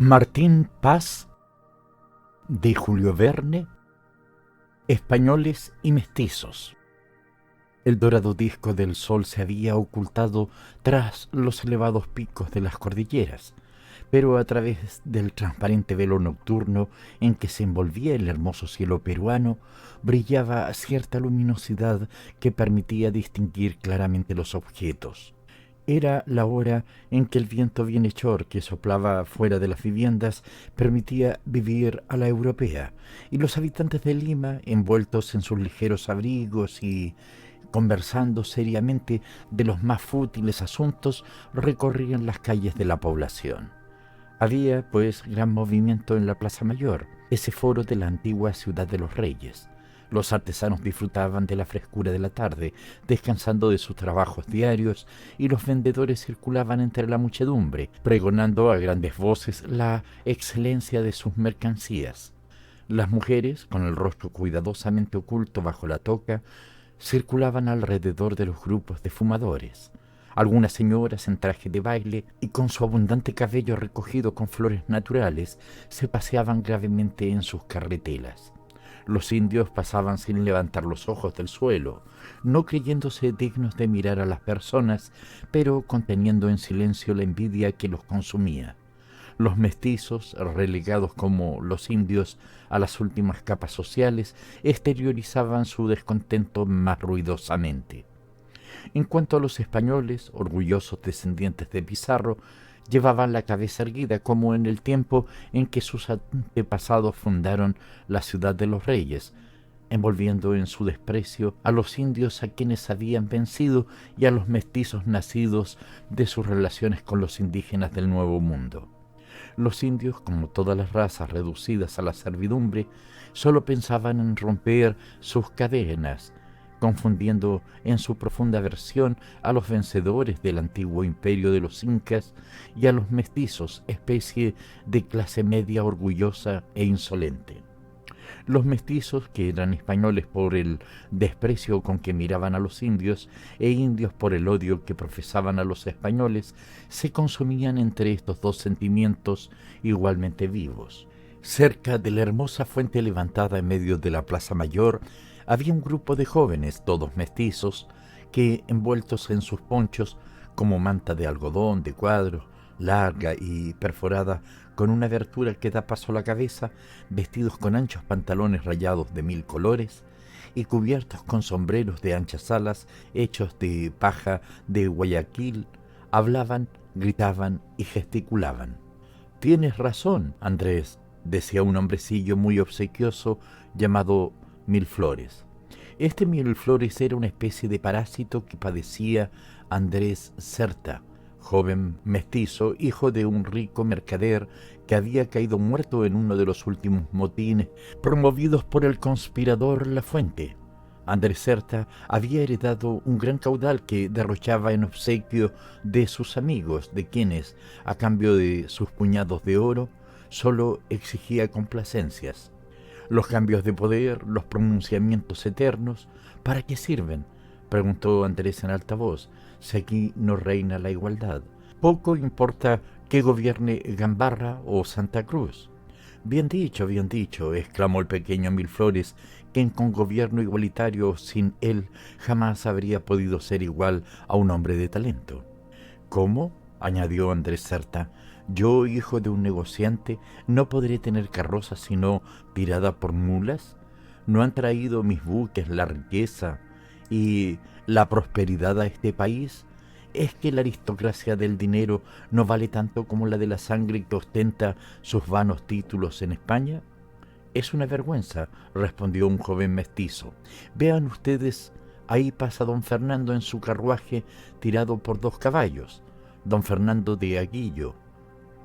Martín Paz, de Julio Verne, Españoles y mestizos. El dorado disco del sol se había ocultado tras los elevados picos de las cordilleras, pero a través del transparente velo nocturno en que se envolvía el hermoso cielo peruano, brillaba cierta luminosidad que permitía distinguir claramente los objetos. Era la hora en que el viento bienhechor que soplaba fuera de las viviendas permitía vivir a la europea, y los habitantes de Lima, envueltos en sus ligeros abrigos y conversando seriamente de los más fútiles asuntos, recorrían las calles de la población. Había, pues, gran movimiento en la Plaza Mayor, ese foro de la antigua Ciudad de los Reyes. Los artesanos disfrutaban de la frescura de la tarde, descansando de sus trabajos diarios, y los vendedores circulaban entre la muchedumbre, pregonando a grandes voces la excelencia de sus mercancías. Las mujeres, con el rostro cuidadosamente oculto bajo la toca, circulaban alrededor de los grupos de fumadores. Algunas señoras en traje de baile y con su abundante cabello recogido con flores naturales se paseaban gravemente en sus carretelas. Los indios pasaban sin levantar los ojos del suelo, no creyéndose dignos de mirar a las personas, pero conteniendo en silencio la envidia que los consumía. Los mestizos, relegados como los indios a las últimas capas sociales, exteriorizaban su descontento más ruidosamente. En cuanto a los españoles, orgullosos descendientes de Pizarro, llevaban la cabeza erguida como en el tiempo en que sus antepasados fundaron la ciudad de los reyes, envolviendo en su desprecio a los indios a quienes habían vencido y a los mestizos nacidos de sus relaciones con los indígenas del Nuevo Mundo. Los indios, como todas las razas reducidas a la servidumbre, solo pensaban en romper sus cadenas, confundiendo en su profunda aversión a los vencedores del antiguo imperio de los incas y a los mestizos, especie de clase media orgullosa e insolente. Los mestizos, que eran españoles por el desprecio con que miraban a los indios e indios por el odio que profesaban a los españoles, se consumían entre estos dos sentimientos igualmente vivos. Cerca de la hermosa fuente levantada en medio de la Plaza Mayor había un grupo de jóvenes, todos mestizos, que, envueltos en sus ponchos, como manta de algodón de cuadros, larga y perforada con una abertura que da paso a la cabeza, vestidos con anchos pantalones rayados de 1000 colores y cubiertos con sombreros de anchas alas hechos de paja de Guayaquil, hablaban, gritaban y gesticulaban. «Tienes razón, Andrés», decía un hombrecillo muy obsequioso llamado Milflores. Este Milflores era una especie de parásito que padecía Andrés Certa, joven mestizo, hijo de un rico mercader que había caído muerto en uno de los últimos motines promovidos por el conspirador Lafuente. Andrés Certa había heredado un gran caudal que derrochaba en obsequio de sus amigos, de quienes, a cambio de sus puñados de oro, solo exigía complacencias. Los cambios de poder, los pronunciamientos eternos, ¿para qué sirven?, preguntó Andrés en alta voz, si aquí no reina la igualdad. Poco importa que gobierne Gambarra o Santa Cruz. Bien dicho, exclamó el pequeño Milflores, quien con gobierno igualitario sin él jamás habría podido ser igual a un hombre de talento. ¿Cómo?, añadió Andrés Certa. Yo, hijo de un negociante, ¿no podré tener carroza sino tirada por mulas? ¿No han traído mis buques la riqueza y la prosperidad a este país? ¿Es que la aristocracia del dinero no vale tanto como la de la sangre que ostenta sus vanos títulos en España? Es una vergüenza, respondió un joven mestizo. Vean ustedes, ahí pasa don Fernando en su carruaje tirado por 2 caballos, don Fernando de Aguillo.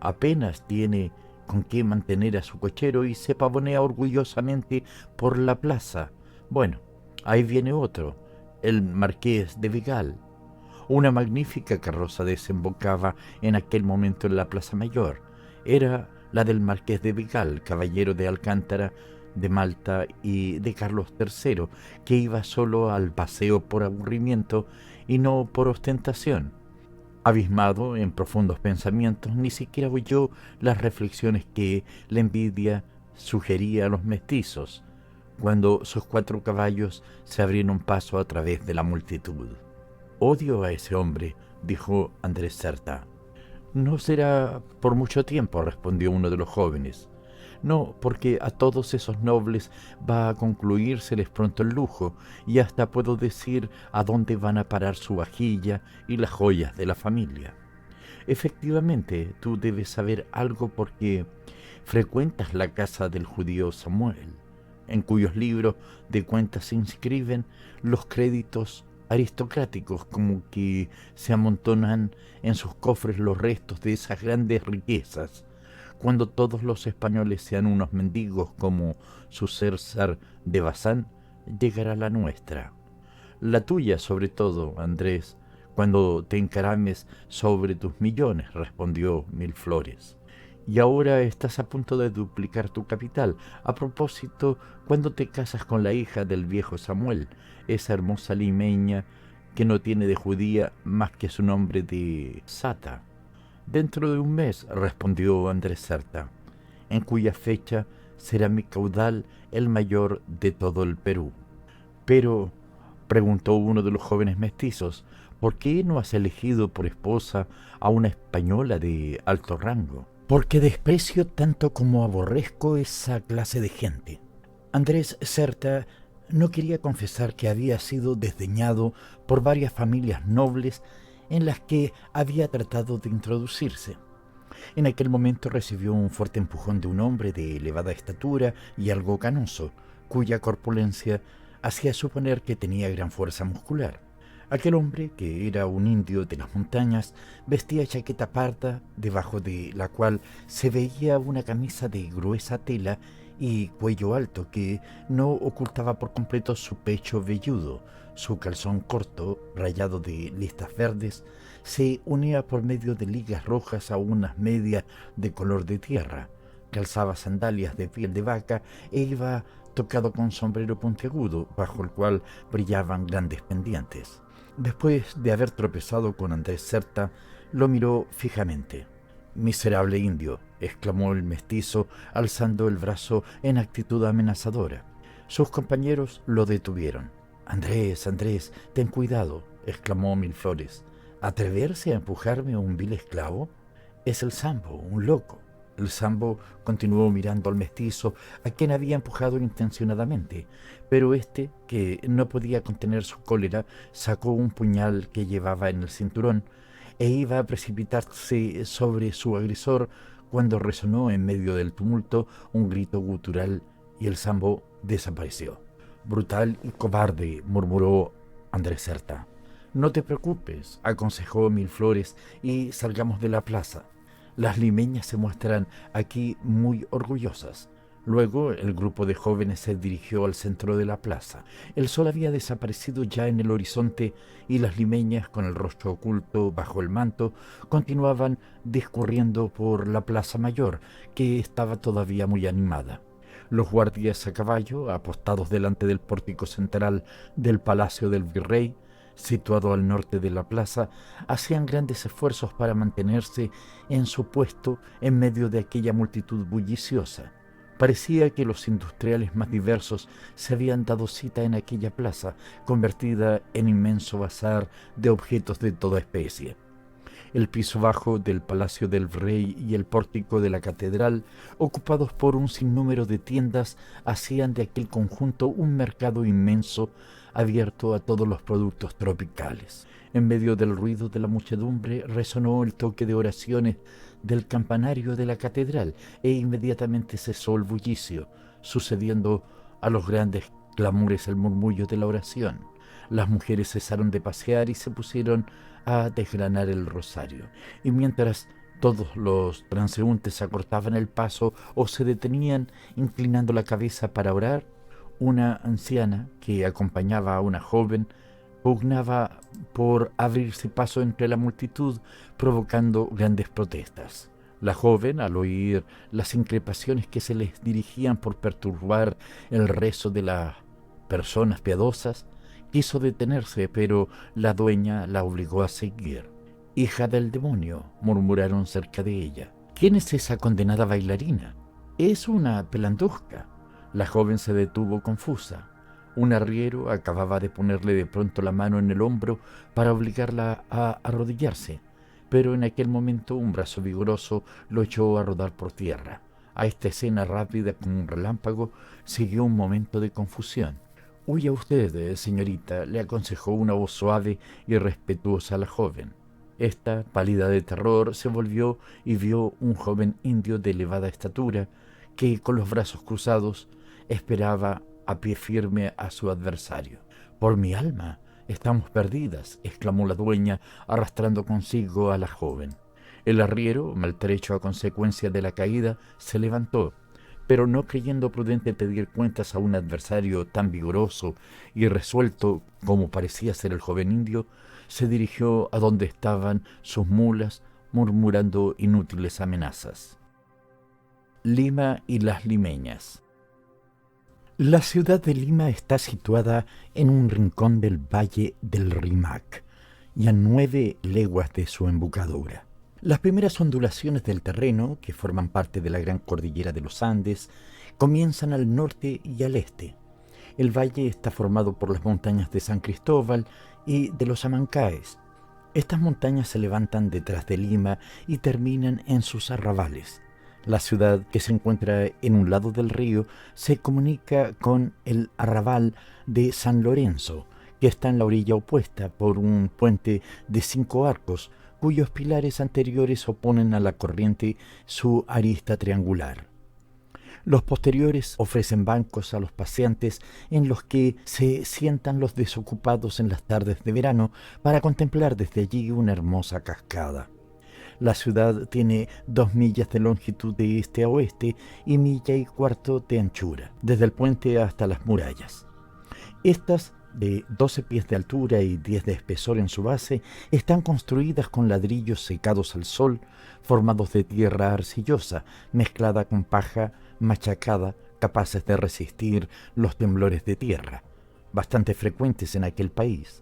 Apenas tiene con qué mantener a su cochero y se pavonea orgullosamente por la plaza. Bueno, ahí viene otro, el marqués de Vigal. Una magnífica carroza desembocaba en aquel momento en la Plaza Mayor. Era la del marqués de Vigal, caballero de Alcántara, de Malta y de Carlos III, que iba solo al paseo por aburrimiento y no por ostentación. Abismado en profundos pensamientos, ni siquiera oyó las reflexiones que la envidia sugería a los mestizos, cuando sus 4 caballos se abrieron paso a través de la multitud. «Odio a ese hombre», dijo Andrés Certa. «No será por mucho tiempo», respondió uno de los jóvenes. «No, porque a todos esos nobles va a concluírseles pronto el lujo, y hasta puedo decir a dónde van a parar su vajilla y las joyas de la familia. Efectivamente, tú debes saber algo porque frecuentas la casa del judío Samuel, en cuyos libros de cuentas se inscriben los créditos aristocráticos, como que se amontonan en sus cofres los restos de esas grandes riquezas, cuando todos los españoles sean unos mendigos como su César de Bazán, llegará la nuestra. La tuya, sobre todo, Andrés, cuando te encarames sobre tus millones», respondió Milflores. «Y ahora estás a punto de duplicar tu capital. A propósito, ¿cuándo te casas con la hija del viejo Samuel, esa hermosa limeña que no tiene de judía más que su nombre de Sata?» «Dentro de un mes», respondió Andrés Certa, «en cuya fecha será mi caudal el mayor de todo el Perú». «Pero», preguntó uno de los jóvenes mestizos, «¿por qué no has elegido por esposa a una española de alto rango?» «Porque desprecio tanto como aborrezco esa clase de gente». Andrés Certa no quería confesar que había sido desdeñado por varias familias nobles en las que había tratado de introducirse. En aquel momento recibió un fuerte empujón de un hombre de elevada estatura y algo canoso, cuya corpulencia hacía suponer que tenía gran fuerza muscular. Aquel hombre, que era un indio de las montañas, vestía chaqueta parda, debajo de la cual se veía una camisa de gruesa tela y cuello alto que no ocultaba por completo su pecho velludo. Su calzón corto, rayado de listas verdes, se unía por medio de ligas rojas a unas medias de color de tierra. Calzaba sandalias de piel de vaca e iba tocado con sombrero puntiagudo, bajo el cual brillaban grandes pendientes. Después de haber tropezado con Andrés Certa, lo miró fijamente. «Miserable indio», exclamó el mestizo, alzando el brazo en actitud amenazadora. Sus compañeros lo detuvieron. «Andrés, Andrés, ten cuidado», exclamó Milflores. «¿Atreverse a empujarme a un vil esclavo? Es el Sambo, un loco». El Sambo continuó mirando al mestizo, a quien había empujado intencionadamente, pero éste, que no podía contener su cólera, sacó un puñal que llevaba en el cinturón e iba a precipitarse sobre su agresor cuando resonó en medio del tumulto un grito gutural y el Sambo desapareció. «Brutal y cobarde», murmuró Andrés Certa. «No te preocupes», aconsejó Milflores, «y salgamos de la plaza. Las limeñas se muestran aquí muy orgullosas». Luego el grupo de jóvenes se dirigió al centro de la plaza. El sol había desaparecido ya en el horizonte y las limeñas, con el rostro oculto bajo el manto, continuaban discurriendo por la plaza mayor, que estaba todavía muy animada. Los guardias a caballo, apostados delante del pórtico central del Palacio del Virrey, situado al norte de la plaza, hacían grandes esfuerzos para mantenerse en su puesto en medio de aquella multitud bulliciosa. Parecía que los industriales más diversos se habían dado cita en aquella plaza, convertida en inmenso bazar de objetos de toda especie. El piso bajo del Palacio del Rey y el pórtico de la catedral, ocupados por un sinnúmero de tiendas, hacían de aquel conjunto un mercado inmenso, abierto a todos los productos tropicales. En medio del ruido de la muchedumbre resonó el toque de oraciones del campanario de la catedral e inmediatamente cesó el bullicio, sucediendo a los grandes clamores el murmullo de la oración. Las mujeres cesaron de pasear y se pusieron a desgranar el rosario, y mientras todos los transeúntes acortaban el paso o se detenían inclinando la cabeza para orar, una anciana que acompañaba a una joven pugnaba por abrirse paso entre la multitud, provocando grandes protestas. La joven, al oír las increpaciones que se les dirigían por perturbar el rezo de las personas piadosas, quiso detenerse, pero la dueña la obligó a seguir. «Hija del demonio», murmuraron cerca de ella. «¿Quién es esa condenada bailarina?» «Es una pelandusca». La joven se detuvo confusa. Un arriero acababa de ponerle de pronto la mano en el hombro para obligarla a arrodillarse, pero en aquel momento un brazo vigoroso lo echó a rodar por tierra. A esta escena rápida como un relámpago siguió un momento de confusión. «Huya usted, señorita», le aconsejó una voz suave y respetuosa a la joven. Esta, pálida de terror, se volvió y vio un joven indio de elevada estatura que, con los brazos cruzados, esperaba a pie firme a su adversario. «Por mi alma, estamos perdidas», exclamó la dueña, arrastrando consigo a la joven. El arriero, maltrecho a consecuencia de la caída, se levantó, pero no creyendo prudente pedir cuentas a un adversario tan vigoroso y resuelto como parecía ser el joven indio, se dirigió a donde estaban sus mulas, murmurando inútiles amenazas. Lima y las limeñas. La ciudad de Lima está situada en un rincón del valle del Rímac y a 9 leguas de su embocadura. Las primeras ondulaciones del terreno, que forman parte de la gran cordillera de los Andes, comienzan al norte y al este. El valle está formado por las montañas de San Cristóbal y de los Amancaes. Estas montañas se levantan detrás de Lima y terminan en sus arrabales. La ciudad, que se encuentra en un lado del río, se comunica con el arrabal de San Lorenzo, que está en la orilla opuesta por un puente de 5 arcos, cuyos pilares anteriores oponen a la corriente su arista triangular. Los posteriores ofrecen bancos a los paseantes en los que se sientan los desocupados en las tardes de verano para contemplar desde allí una hermosa cascada. La ciudad tiene 2 millas de longitud de este a oeste y 1,25 millas de anchura, desde el puente hasta las murallas. Estas, de 12 pies de altura y 10 de espesor en su base, están construidas con ladrillos secados al sol, formados de tierra arcillosa, mezclada con paja machacada, capaces de resistir los temblores de tierra, bastante frecuentes en aquel país.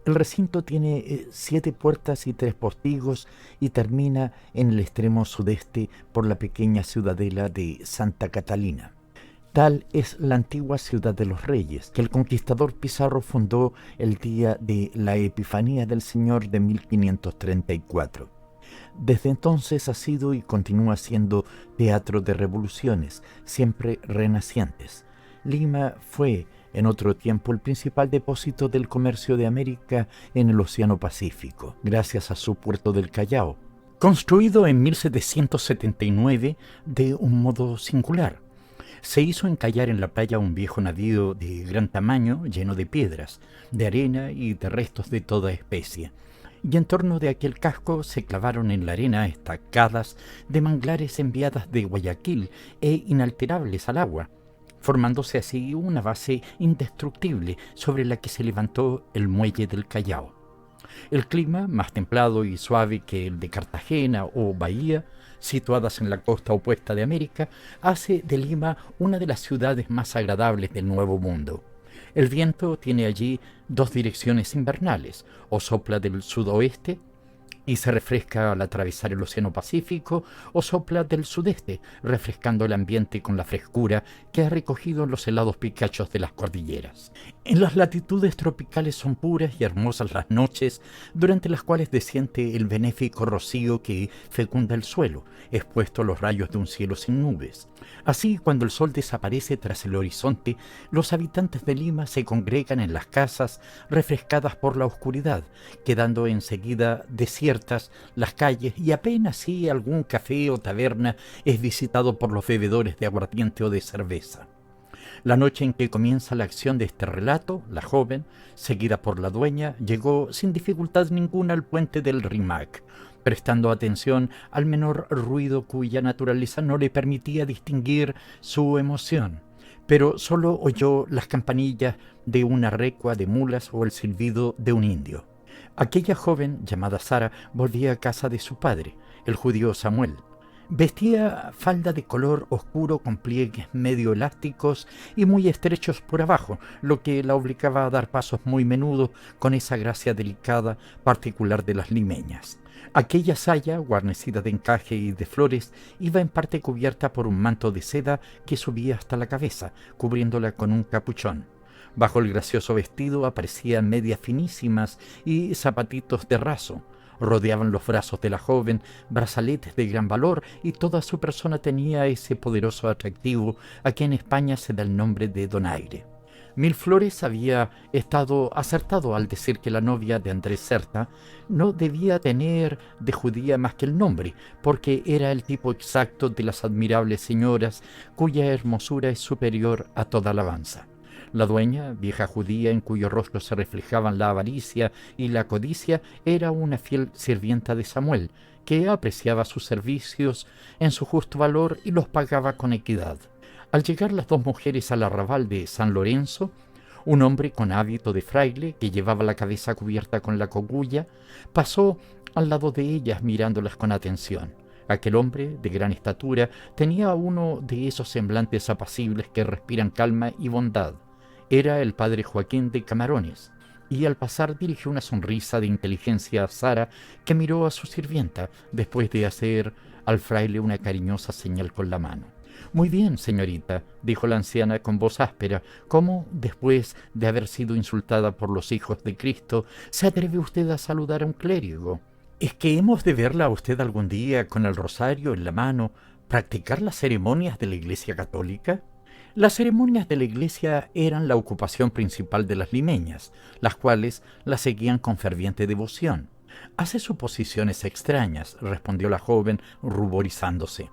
El recinto tiene 7 puertas y 3 postigos y termina en el extremo sudeste por la pequeña ciudadela de Santa Catalina. Tal es la antigua ciudad de los Reyes, que el conquistador Pizarro fundó el día de la Epifanía del Señor de 1534. Desde entonces ha sido y continúa siendo teatro de revoluciones, siempre renacientes. Lima fue en otro tiempo el principal depósito del comercio de América en el Océano Pacífico, gracias a su puerto del Callao, construido en 1779 de un modo singular. Se hizo encallar en la playa un viejo navío de gran tamaño, lleno de piedras, de arena y de restos de toda especie. Y en torno de aquel casco se clavaron en la arena estacadas de manglares enviadas de Guayaquil e inalterables al agua, formándose así una base indestructible sobre la que se levantó el muelle del Callao. El clima, más templado y suave que el de Cartagena o Bahía, situadas en la costa opuesta de América, hace de Lima una de las ciudades más agradables del Nuevo Mundo. El viento tiene allí 2 direcciones invernales, o sopla del sudoeste y se refresca al atravesar el Océano Pacífico, o sopla del sudeste, refrescando el ambiente con la frescura que ha recogido en los helados picachos de las cordilleras. En las latitudes tropicales son puras y hermosas las noches, durante las cuales desciende el benéfico rocío que fecunda el suelo, expuesto a los rayos de un cielo sin nubes. Así, cuando el sol desaparece tras el horizonte, los habitantes de Lima se congregan en las casas refrescadas por la oscuridad, quedando enseguida desiertas las calles y apenas si algún café o taberna es visitado por los bebedores de aguardiente o de cerveza. La noche en que comienza la acción de este relato, la joven, seguida por la dueña, llegó sin dificultad ninguna al puente del Rímac, prestando atención al menor ruido cuya naturaleza no le permitía distinguir su emoción, pero solo oyó las campanillas de una recua de mulas o el silbido de un indio. Aquella joven, llamada Sara, volvía a casa de su padre, el judío Samuel. Vestía falda de color oscuro con pliegues medio elásticos y muy estrechos por abajo, lo que la obligaba a dar pasos muy menudos con esa gracia delicada particular de las limeñas. Aquella saya, guarnecida de encaje y de flores, iba en parte cubierta por un manto de seda que subía hasta la cabeza, cubriéndola con un capuchón. Bajo el gracioso vestido aparecían medias finísimas y zapatitos de raso. Rodeaban los brazos de la joven brazaletes de gran valor y toda su persona tenía ese poderoso atractivo a que en España se da el nombre de donaire. Mil Flores había estado acertado al decir que la novia de Andrés Certa no debía tener de judía más que el nombre, porque era el tipo exacto de las admirables señoras cuya hermosura es superior a toda alabanza. La dueña, vieja judía en cuyo rostro se reflejaban la avaricia y la codicia, era una fiel sirvienta de Samuel, que apreciaba sus servicios en su justo valor y los pagaba con equidad. Al llegar las dos mujeres al arrabal de San Lorenzo, un hombre con hábito de fraile, que llevaba la cabeza cubierta con la cogulla, pasó al lado de ellas mirándolas con atención. Aquel hombre, de gran estatura, tenía uno de esos semblantes apacibles que respiran calma y bondad. Era el padre Joaquín de Camarones, y al pasar dirigió una sonrisa de inteligencia a Sara, que miró a su sirvienta, después de hacer al fraile una cariñosa señal con la mano. «Muy bien, señorita», dijo la anciana con voz áspera, «¿cómo, después de haber sido insultada por los hijos de Cristo, se atreve usted a saludar a un clérigo? ¿Es que hemos de verla a usted algún día con el rosario en la mano practicar las ceremonias de la Iglesia católica?» Las ceremonias de la iglesia eran la ocupación principal de las limeñas, las cuales las seguían con ferviente devoción. «Hace suposiciones extrañas», respondió la joven, ruborizándose.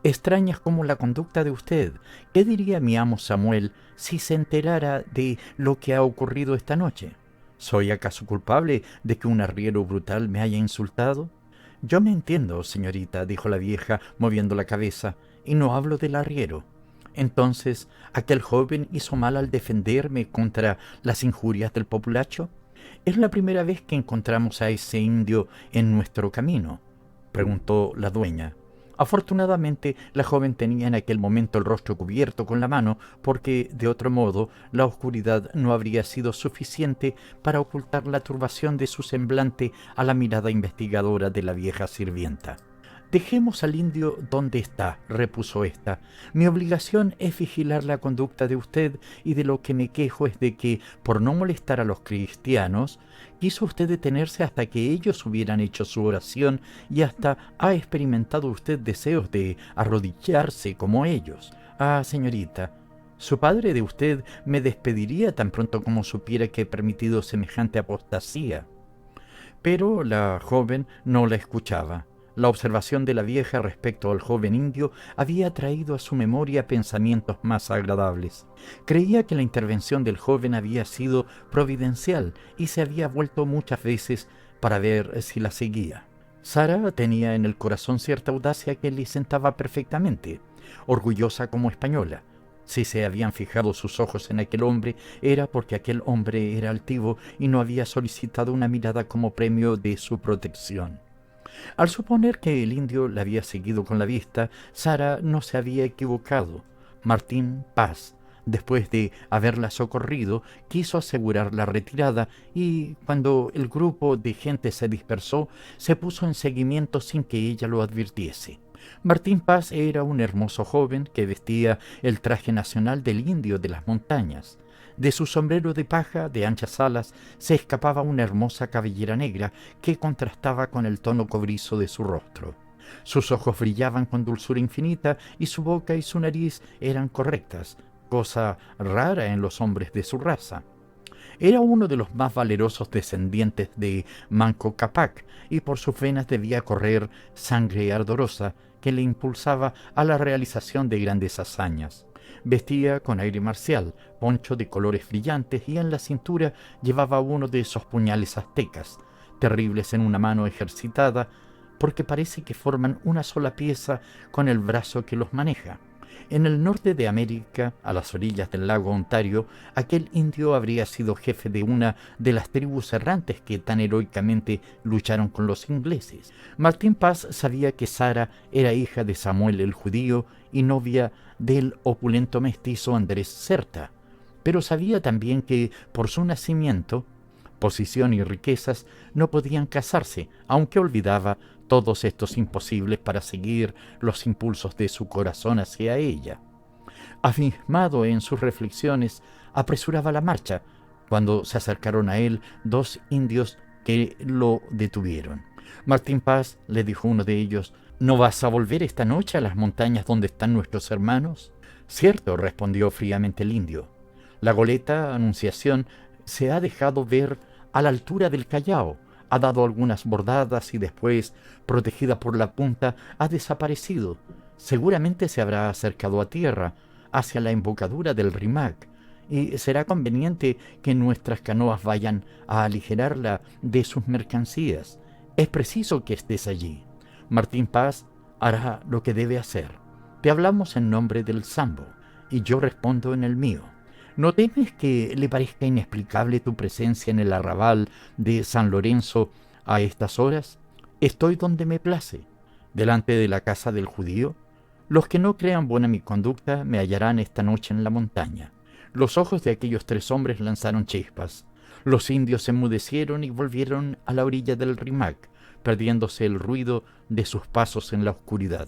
«Extrañas como la conducta de usted. ¿Qué diría mi amo Samuel si se enterara de lo que ha ocurrido esta noche? ¿Soy acaso culpable de que un arriero brutal me haya insultado?» «Yo me entiendo, señorita», dijo la vieja, moviendo la cabeza, «y no hablo del arriero». «Entonces, ¿aquel joven hizo mal al defenderme contra las injurias del populacho? ¿Es la primera vez que encontramos a ese indio en nuestro camino?», preguntó la dueña. Afortunadamente, la joven tenía en aquel momento el rostro cubierto con la mano, porque, de otro modo, la oscuridad no habría sido suficiente para ocultar la turbación de su semblante a la mirada investigadora de la vieja sirvienta. «Dejemos al indio donde está», repuso ésta. «Mi obligación es vigilar la conducta de usted, y de lo que me quejo es de que, por no molestar a los cristianos, quiso usted detenerse hasta que ellos hubieran hecho su oración, y hasta ha experimentado usted deseos de arrodillarse como ellos. Ah, señorita, su padre de usted me despediría tan pronto como supiera que he permitido semejante apostasía». Pero la joven no la escuchaba. La observación de la vieja respecto al joven indio había traído a su memoria pensamientos más agradables. Creía que la intervención del joven había sido providencial y se había vuelto muchas veces para ver si la seguía. Sara tenía en el corazón cierta audacia que le sentaba perfectamente, orgullosa como española. Si se habían fijado sus ojos en aquel hombre, era porque aquel hombre era altivo y no había solicitado una mirada como premio de su protección. Al suponer que el indio la había seguido con la vista, Sara no se había equivocado. Martín Paz, después de haberla socorrido, quiso asegurar la retirada y, cuando el grupo de gente se dispersó, se puso en seguimiento sin que ella lo advirtiese. Martín Paz era un hermoso joven que vestía el traje nacional del indio de las montañas. De su sombrero de paja de anchas alas se escapaba una hermosa cabellera negra que contrastaba con el tono cobrizo de su rostro. Sus ojos brillaban con dulzura infinita y su boca y su nariz eran correctas, cosa rara en los hombres de su raza. Era uno de los más valerosos descendientes de Manco Cápac y por sus venas debía correr sangre ardorosa que le impulsaba a la realización de grandes hazañas. Vestía con aire marcial, poncho de colores brillantes y en la cintura llevaba uno de esos puñales aztecas, terribles en una mano ejercitada, porque parece que forman una sola pieza con el brazo que los maneja. En el norte de América, a las orillas del lago Ontario, aquel indio habría sido jefe de una de las tribus errantes que tan heroicamente lucharon con los ingleses. Martín Paz sabía que Sara era hija de Samuel el judío y novia del opulento mestizo Andrés Certa, pero sabía también que, por su nacimiento, posición y riquezas, no podían casarse, aunque olvidaba todos estos imposibles para seguir los impulsos de su corazón hacia ella. Abismado en sus reflexiones, apresuraba la marcha, cuando se acercaron a él dos indios que lo detuvieron. Martín Paz, le dijo uno de ellos, ¿no vas a volver esta noche a las montañas donde están nuestros hermanos? Cierto, respondió fríamente el indio. La goleta Anunciación se ha dejado ver a la altura del Callao, ha dado algunas bordadas y después, protegida por la punta, ha desaparecido. Seguramente se habrá acercado a tierra, hacia la embocadura del Rimac, y será conveniente que nuestras canoas vayan a aligerarla de sus mercancías. Es preciso que estés allí. Martín Paz hará lo que debe hacer. Te hablamos en nombre del Sambo, y yo respondo en el mío. ¿No temes que le parezca inexplicable tu presencia en el arrabal de San Lorenzo a estas horas? Estoy donde me place, delante de la casa del judío. Los que no crean buena mi conducta me hallarán esta noche en la montaña. Los ojos de aquellos tres hombres lanzaron chispas. Los indios se enmudecieron y volvieron a la orilla del Rimac, perdiéndose el ruido de sus pasos en la oscuridad.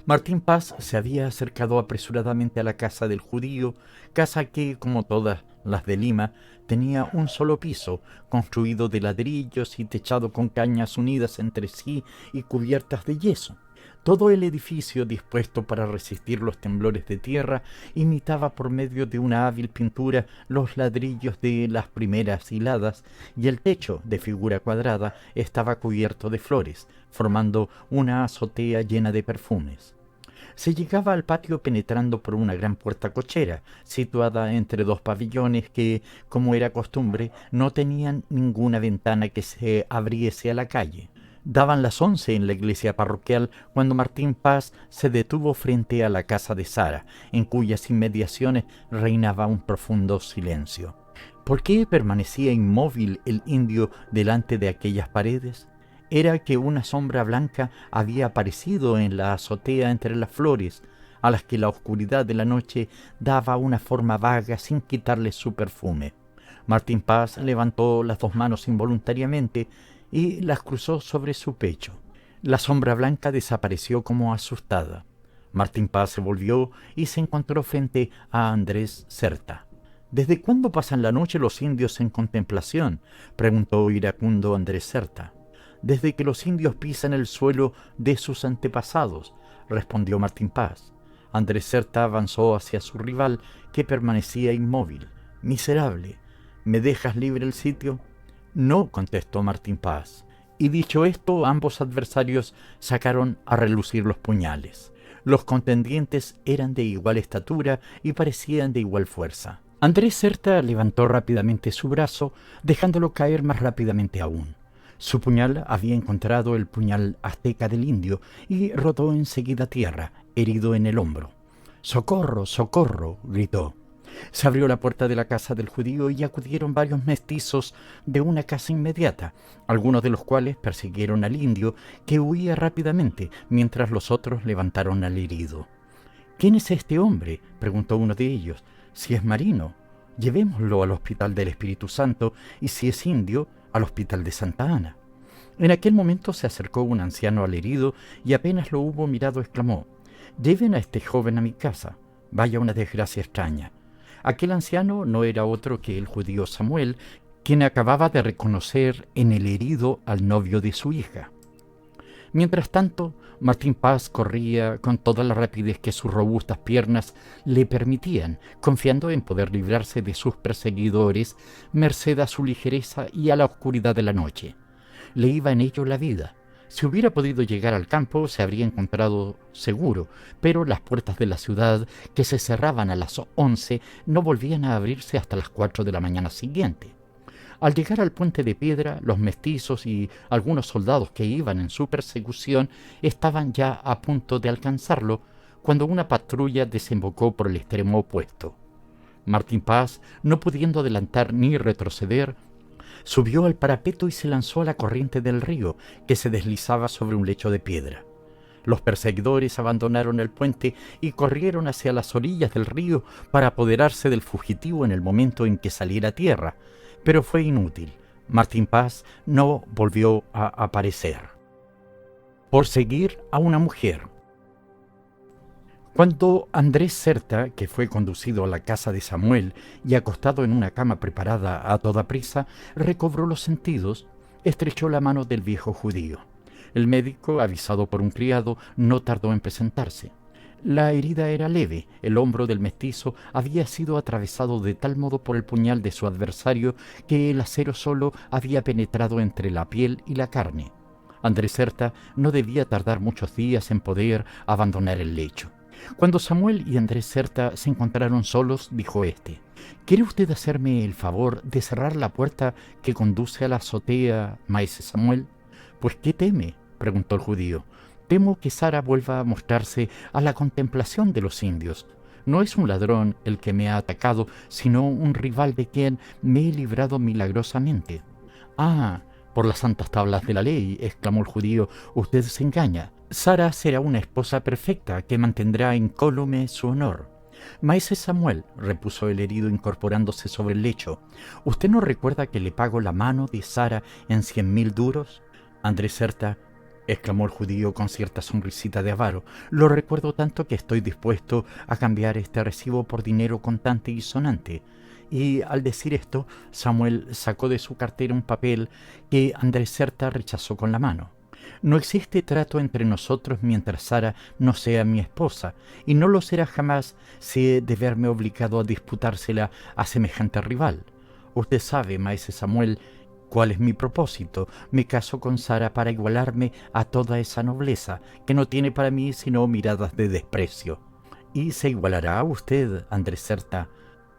Martín Paz se había acercado apresuradamente a la casa del judío, casa que, como todas las de Lima, tenía un solo piso, construido de ladrillos y techado con cañas unidas entre sí y cubiertas de yeso. Todo el edificio, dispuesto para resistir los temblores de tierra, imitaba por medio de una hábil pintura los ladrillos de las primeras hiladas, y el techo, de figura cuadrada, estaba cubierto de flores, formando una azotea llena de perfumes. Se llegaba al patio penetrando por una gran puerta cochera, situada entre dos pabellones que, como era costumbre, no tenían ninguna ventana que se abriese a la calle. Daban las 11 en la iglesia parroquial cuando Martín Paz se detuvo frente a la casa de Sara, en cuyas inmediaciones reinaba un profundo silencio. ¿Por qué permanecía inmóvil el indio delante de aquellas paredes? Era que una sombra blanca había aparecido en la azotea entre las flores, a las que la oscuridad de la noche daba una forma vaga sin quitarle su perfume. Martín Paz levantó las dos manos involuntariamente y las cruzó sobre su pecho. La sombra blanca desapareció como asustada. Martín Paz se volvió y se encontró frente a Andrés Certa. ¿Desde cuándo pasan la noche los indios en contemplación?, preguntó iracundo Andrés Certa. Desde que los indios pisan el suelo de sus antepasados, respondió Martín Paz. Andrés Certa avanzó hacia su rival, que permanecía inmóvil. Miserable, ¿me dejas libre el sitio? No, contestó Martín Paz. Y dicho esto, ambos adversarios sacaron a relucir los puñales. Los contendientes eran de igual estatura y parecían de igual fuerza. Andrés Certa levantó rápidamente su brazo, dejándolo caer más rápidamente aún. Su puñal había encontrado el puñal azteca del indio y rodó enseguida a tierra, herido en el hombro. ¡Socorro, socorro!, gritó. Se abrió la puerta de la casa del judío y acudieron varios mestizos de una casa inmediata, algunos de los cuales persiguieron al indio, que huía rápidamente, mientras los otros levantaron al herido. «¿Quién es este hombre?», preguntó uno de ellos. «Si es marino, llevémoslo al hospital del Espíritu Santo, y si es indio, al hospital de Santa Ana». En aquel momento se acercó un anciano al herido y apenas lo hubo mirado exclamó: «Lleven a este joven a mi casa. Vaya una desgracia extraña». Aquel anciano no era otro que el judío Samuel, quien acababa de reconocer en el herido al novio de su hija. Mientras tanto, Martín Paz corría con toda la rapidez que sus robustas piernas le permitían, confiando en poder librarse de sus perseguidores, merced a su ligereza y a la oscuridad de la noche. Le iba en ello la vida. Si hubiera podido llegar al campo, se habría encontrado seguro, pero las puertas de la ciudad, que se cerraban a las 11, no volvían a abrirse hasta las 4 de la mañana siguiente. Al llegar al puente de piedra, los mestizos y algunos soldados que iban en su persecución estaban ya a punto de alcanzarlo, cuando una patrulla desembocó por el extremo opuesto. Martín Paz, no pudiendo adelantar ni retroceder, subió al parapeto y se lanzó a la corriente del río, que se deslizaba sobre un lecho de piedra. Los perseguidores abandonaron el puente y corrieron hacia las orillas del río para apoderarse del fugitivo en el momento en que saliera a tierra, pero fue inútil. Martín Paz no volvió a aparecer. Por seguir a una mujer. Cuando Andrés Certa, que fue conducido a la casa de Samuel y acostado en una cama preparada a toda prisa, recobró los sentidos, estrechó la mano del viejo judío. El médico, avisado por un criado, no tardó en presentarse. La herida era leve, el hombro del mestizo había sido atravesado de tal modo por el puñal de su adversario que el acero solo había penetrado entre la piel y la carne. Andrés Certa no debía tardar muchos días en poder abandonar el lecho. Cuando Samuel y Andrés Certa se encontraron solos, dijo éste: ¿Quiere usted hacerme el favor de cerrar la puerta que conduce a la azotea, maese Samuel? ¿Pues qué teme?, preguntó el judío. Temo que Sara vuelva a mostrarse a la contemplación de los indios. No es un ladrón el que me ha atacado, sino un rival de quien me he librado milagrosamente. Ah, por las santas tablas de la ley, exclamó el judío, usted se engaña. Sara será una esposa perfecta que mantendrá incólume su honor. Maese Samuel, repuso el herido incorporándose sobre el lecho, ¿usted no recuerda que le pago la mano de Sara en 100.000 duros? Andrés Certa, exclamó el judío con cierta sonrisita de avaro, lo recuerdo tanto que estoy dispuesto a cambiar este recibo por dinero contante y sonante. Y al decir esto, Samuel sacó de su cartera un papel que Andrés Certa rechazó con la mano. No existe trato entre nosotros mientras Sara no sea mi esposa, y no lo será jamás si he de verme obligado a disputársela a semejante rival. Usted sabe, maese Samuel, cuál es mi propósito. Me caso con Sara para igualarme a toda esa nobleza, que no tiene para mí sino miradas de desprecio. Y se igualará a usted, Andrés Certa,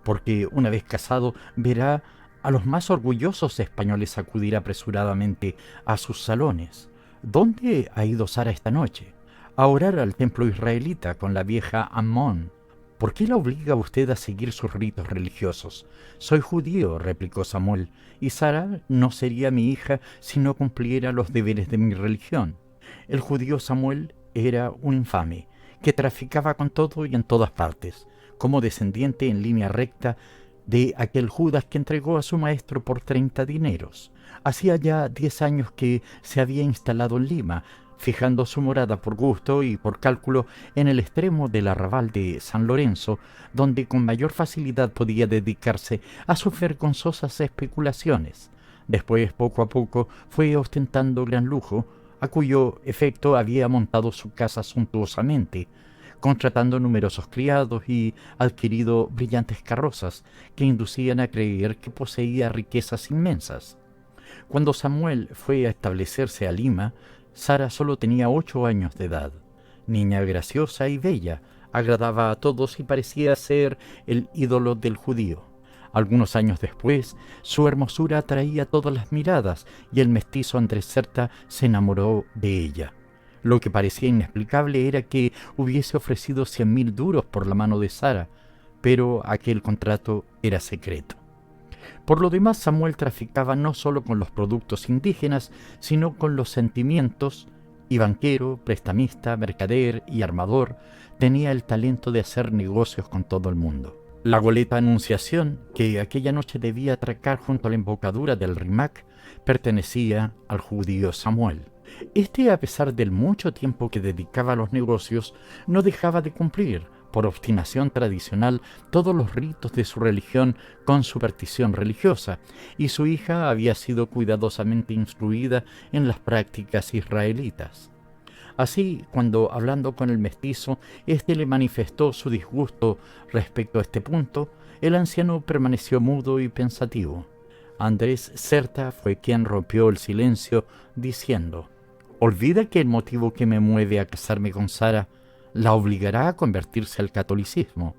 porque una vez casado verá a los más orgullosos españoles acudir apresuradamente a sus salones. ¿Dónde ha ido Sara esta noche? A orar al templo israelita con la vieja Ammón. ¿Por qué la obliga usted a seguir sus ritos religiosos? Soy judío, replicó Samuel, y Sara no sería mi hija si no cumpliera los deberes de mi religión. El judío Samuel era un infame, que traficaba con todo y en todas partes, como descendiente en línea recta de aquel Judas que entregó a su maestro por 30 dineros. Hacía ya 10 años que se había instalado en Lima, fijando su morada por gusto y por cálculo en el extremo del arrabal de San Lorenzo, donde con mayor facilidad podía dedicarse a sus vergonzosas especulaciones. Después, poco a poco, fue ostentando gran lujo, a cuyo efecto había montado su casa suntuosamente, contratando numerosos criados y adquirido brillantes carrozas que inducían a creer que poseía riquezas inmensas. Cuando Samuel fue a establecerse a Lima, Sara solo tenía 8 años de edad. Niña graciosa y bella, agradaba a todos y parecía ser el ídolo del judío. Algunos años después, su hermosura atraía todas las miradas y el mestizo Andrés Certa se enamoró de ella. Lo que parecía inexplicable era que hubiese ofrecido 100.000 duros por la mano de Sara, pero aquel contrato era secreto. Por lo demás, Samuel traficaba no solo con los productos indígenas, sino con los sentimientos, y banquero, prestamista, mercader y armador, tenía el talento de hacer negocios con todo el mundo. La goleta Anunciación, que aquella noche debía atracar junto a la embocadura del Rimac, pertenecía al judío Samuel. Este, a pesar del mucho tiempo que dedicaba a los negocios, no dejaba de cumplir, por obstinación tradicional, todos los ritos de su religión con superstición religiosa, y su hija había sido cuidadosamente instruida en las prácticas israelitas. Así, cuando hablando con el mestizo, éste le manifestó su disgusto respecto a este punto, el anciano permaneció mudo y pensativo. Andrés Certa fue quien rompió el silencio, diciendo: «¿Olvida que el motivo que me mueve a casarme con Sara la obligará a convertirse al catolicismo?»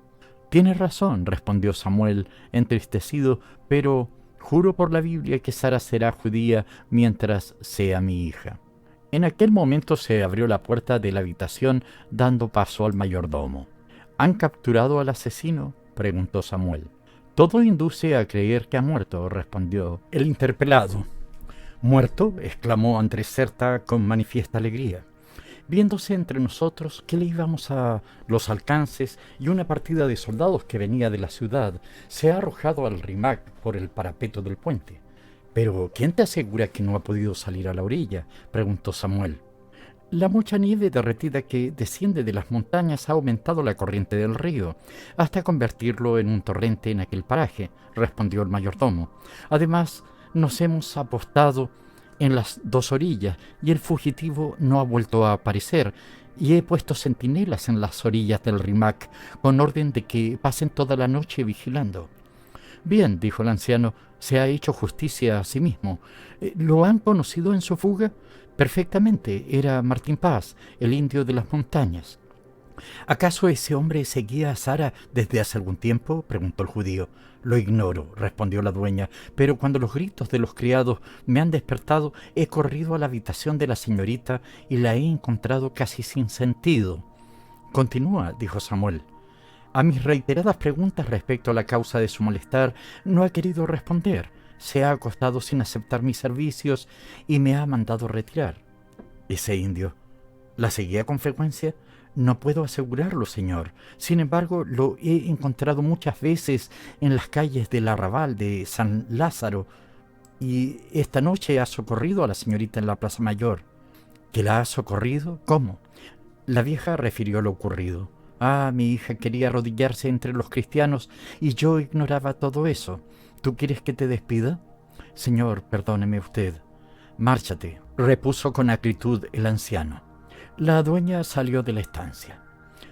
«Tienes razón», respondió Samuel, entristecido, «pero juro por la Biblia que Sara será judía mientras sea mi hija». En aquel momento se abrió la puerta de la habitación, dando paso al mayordomo. «¿Han capturado al asesino?», preguntó Samuel. «Todo induce a creer que ha muerto», respondió el interpelado. «¿Muerto?», exclamó Andrés Certa con manifiesta alegría. Viéndose entre nosotros que le íbamos a los alcances y una partida de soldados que venía de la ciudad se ha arrojado al Rimac por el parapeto del puente. «¿Pero quién te asegura que no ha podido salir a la orilla?», preguntó Samuel. «La mucha nieve derretida que desciende de las montañas ha aumentado la corriente del río, hasta convertirlo en un torrente en aquel paraje», respondió el mayordomo. «Además, nos hemos apostado en las dos orillas y el fugitivo no ha vuelto a aparecer, y he puesto centinelas en las orillas del Rimac con orden de que pasen toda la noche vigilando». «Bien», dijo el anciano, «se ha hecho justicia a sí mismo. ¿Lo han conocido en su fuga?». «Perfectamente, era Martín Paz, el indio de las montañas». «¿Acaso ese hombre seguía a Sara desde hace algún tiempo?», preguntó el judío. «Lo ignoro», respondió la dueña, «pero cuando los gritos de los criados me han despertado, he corrido a la habitación de la señorita y la he encontrado casi sin sentido». «Continúa», dijo Samuel. «A mis reiteradas preguntas respecto a la causa de su malestar no ha querido responder. Se ha acostado sin aceptar mis servicios y me ha mandado retirar». «¿Ese indio la seguía con frecuencia?». «No puedo asegurarlo, señor. Sin embargo, lo he encontrado muchas veces en las calles del arrabal de San Lázaro, y esta noche ha socorrido a la señorita en la Plaza Mayor». «¿Que la ha socorrido? ¿Cómo?». La vieja refirió lo ocurrido. «Ah, mi hija quería arrodillarse entre los cristianos y yo ignoraba todo eso. ¿Tú quieres que te despida?». «Señor, perdóneme usted». «Márchate», repuso con acritud el anciano. La dueña salió de la estancia.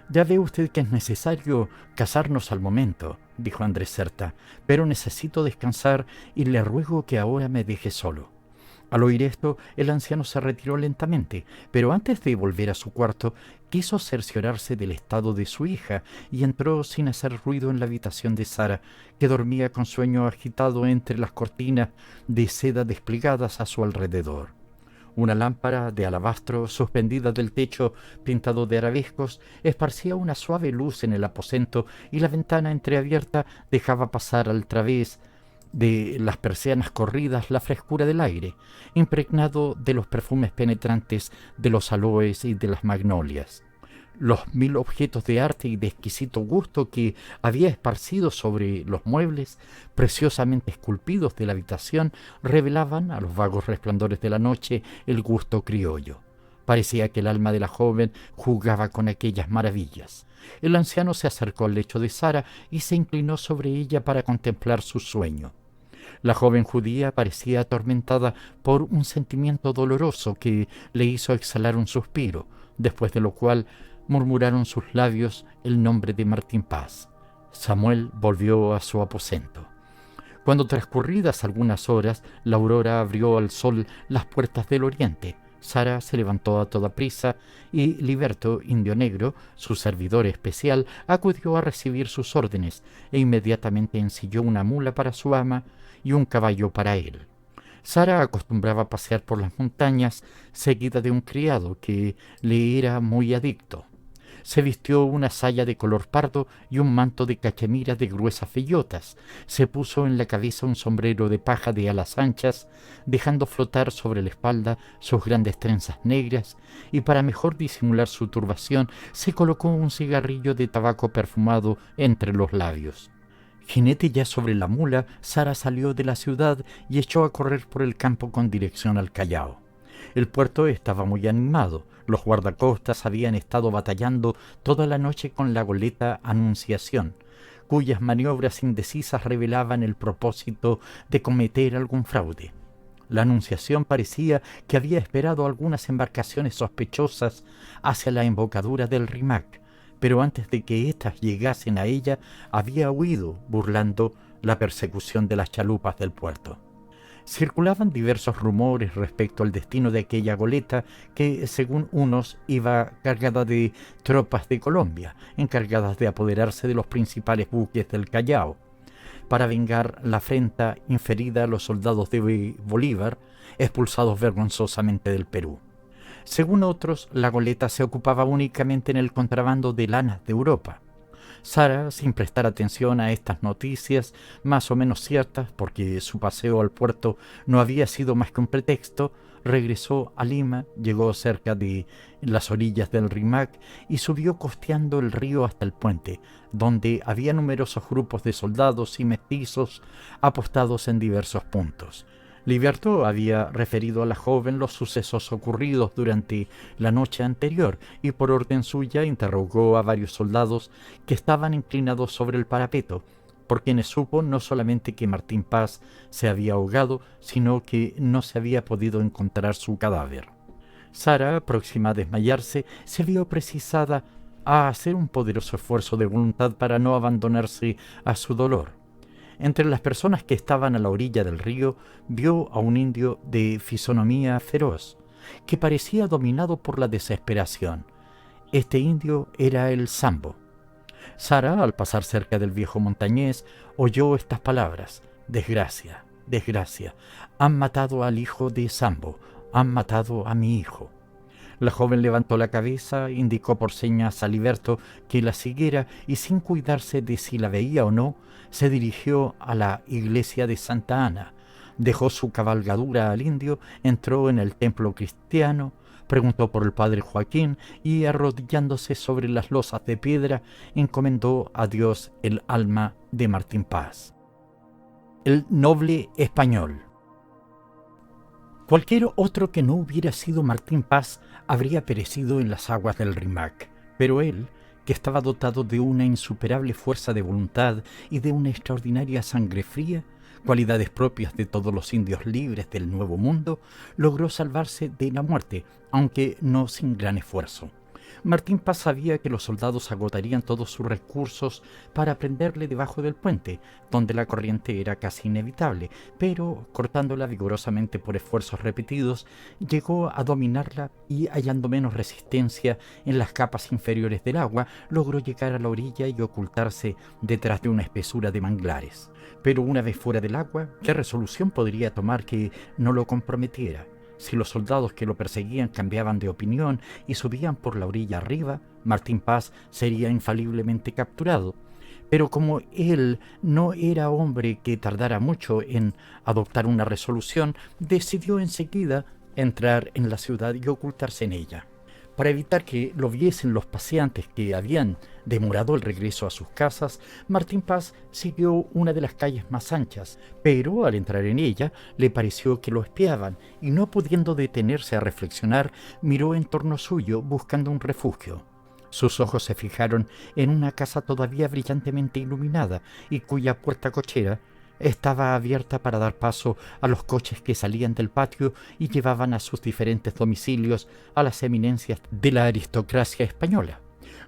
«Ya ve usted que es necesario casarnos al momento», dijo Andrés Certa, «pero necesito descansar y le ruego que ahora me deje solo». Al oír esto, el anciano se retiró lentamente, pero antes de volver a su cuarto, quiso cerciorarse del estado de su hija y entró sin hacer ruido en la habitación de Sara, que dormía con sueño agitado entre las cortinas de seda desplegadas a su alrededor. Una lámpara de alabastro suspendida del techo pintado de arabescos esparcía una suave luz en el aposento, y la ventana entreabierta dejaba pasar al través de las persianas corridas la frescura del aire, impregnado de los perfumes penetrantes de los aloes y de las magnolias. Los 1000 objetos de arte y de exquisito gusto que había esparcido sobre los muebles preciosamente esculpidos de la habitación revelaban a los vagos resplandores de la noche el gusto criollo. Parecía que el alma de la joven jugaba con aquellas maravillas. El anciano se acercó al lecho de Sara y se inclinó sobre ella para contemplar su sueño. La joven judía parecía atormentada por un sentimiento doloroso que le hizo exhalar un suspiro, después de lo cual murmuraron sus labios el nombre de Martín Paz. Samuel volvió a su aposento. Cuando transcurridas algunas horas, la aurora abrió al sol las puertas del oriente. Sara se levantó a toda prisa y Liberto, indio negro, su servidor especial, acudió a recibir sus órdenes e inmediatamente ensilló una mula para su ama y un caballo para él. Sara acostumbraba pasear por las montañas seguida de un criado que le era muy adicto. Se vistió una saya de color pardo y un manto de cachemira de gruesas bellotas. Se puso en la cabeza un sombrero de paja de alas anchas, dejando flotar sobre la espalda sus grandes trenzas negras, y para mejor disimular su turbación se colocó un cigarrillo de tabaco perfumado entre los labios. Jinete ya sobre la mula, Sara salió de la ciudad y echó a correr por el campo con dirección al Callao. El puerto estaba muy animado. Los guardacostas habían estado batallando toda la noche con la goleta Anunciación, cuyas maniobras indecisas revelaban el propósito de cometer algún fraude. La Anunciación parecía que había esperado algunas embarcaciones sospechosas hacia la embocadura del Rimac, pero antes de que éstas llegasen a ella, había huido, burlando la persecución de las chalupas del puerto. Circulaban diversos rumores respecto al destino de aquella goleta que, según unos, iba cargada de tropas de Colombia, encargadas de apoderarse de los principales buques del Callao, para vengar la afrenta inferida a los soldados de Bolívar, expulsados vergonzosamente del Perú. Según otros, la goleta se ocupaba únicamente en el contrabando de lanas de Europa. Sara, sin prestar atención a estas noticias, más o menos ciertas, porque su paseo al puerto no había sido más que un pretexto, regresó a Lima, llegó cerca de las orillas del Rimac y subió costeando el río hasta el puente, donde había numerosos grupos de soldados y mestizos apostados en diversos puntos. Liberto había referido a la joven los sucesos ocurridos durante la noche anterior y por orden suya interrogó a varios soldados que estaban inclinados sobre el parapeto, por quienes supo no solamente que Martín Paz se había ahogado, sino que no se había podido encontrar su cadáver. Sara, próxima a desmayarse, se vio precisada a hacer un poderoso esfuerzo de voluntad para no abandonarse a su dolor. Entre las personas que estaban a la orilla del río, vio a un indio de fisonomía feroz, que parecía dominado por la desesperación. Este indio era el Sambo. Sara, al pasar cerca del viejo montañés, oyó estas palabras: «Desgracia, desgracia, han matado al hijo de Sambo, han matado a mi hijo». La joven levantó la cabeza, indicó por señas a Liberto que la siguiera y, sin cuidarse de si la veía o no, se dirigió a la iglesia de Santa Ana, dejó su cabalgadura al indio, entró en el templo cristiano, preguntó por el padre Joaquín y, arrodillándose sobre las losas de piedra, encomendó a Dios el alma de Martín Paz. El noble español. Cualquier otro que no hubiera sido Martín Paz habría perecido en las aguas del Rímac, pero él, que estaba dotado de una insuperable fuerza de voluntad y de una extraordinaria sangre fría, cualidades propias de todos los indios libres del Nuevo Mundo, logró salvarse de la muerte, aunque no sin gran esfuerzo. Martín Paz sabía que los soldados agotarían todos sus recursos para prenderle debajo del puente, donde la corriente era casi inevitable, pero, cortándola vigorosamente por esfuerzos repetidos, llegó a dominarla y, hallando menos resistencia en las capas inferiores del agua, logró llegar a la orilla y ocultarse detrás de una espesura de manglares. Pero una vez fuera del agua, ¿qué resolución podría tomar que no lo comprometiera? Si los soldados que lo perseguían cambiaban de opinión y subían por la orilla arriba, Martín Paz sería infaliblemente capturado. Pero como él no era hombre que tardara mucho en adoptar una resolución, decidió enseguida entrar en la ciudad y ocultarse en ella. Para evitar que lo viesen los paseantes que habían demorado el regreso a sus casas, Martín Paz siguió una de las calles más anchas, pero al entrar en ella le pareció que lo espiaban y, no pudiendo detenerse a reflexionar, miró en torno suyo buscando un refugio. Sus ojos se fijaron en una casa todavía brillantemente iluminada y cuya puerta cochera estaba abierta para dar paso a los coches que salían del patio y llevaban a sus diferentes domicilios a las eminencias de la aristocracia española.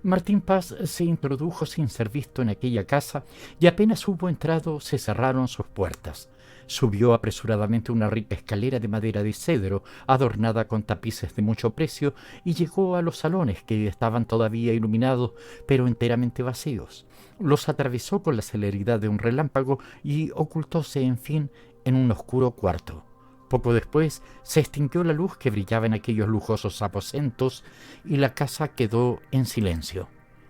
Martín Paz se introdujo sin ser visto en aquella casa y apenas hubo entrado se cerraron sus puertas. Subió apresuradamente una rica escalera de madera de cedro, adornada con tapices de mucho precio, y llegó a los salones, que estaban todavía iluminados, pero enteramente vacíos. Los atravesó con la celeridad de un relámpago y ocultóse, en fin, en un oscuro cuarto. Poco después se extinguió la luz que brillaba en aquellos lujosos aposentos y la casa quedó en silencio.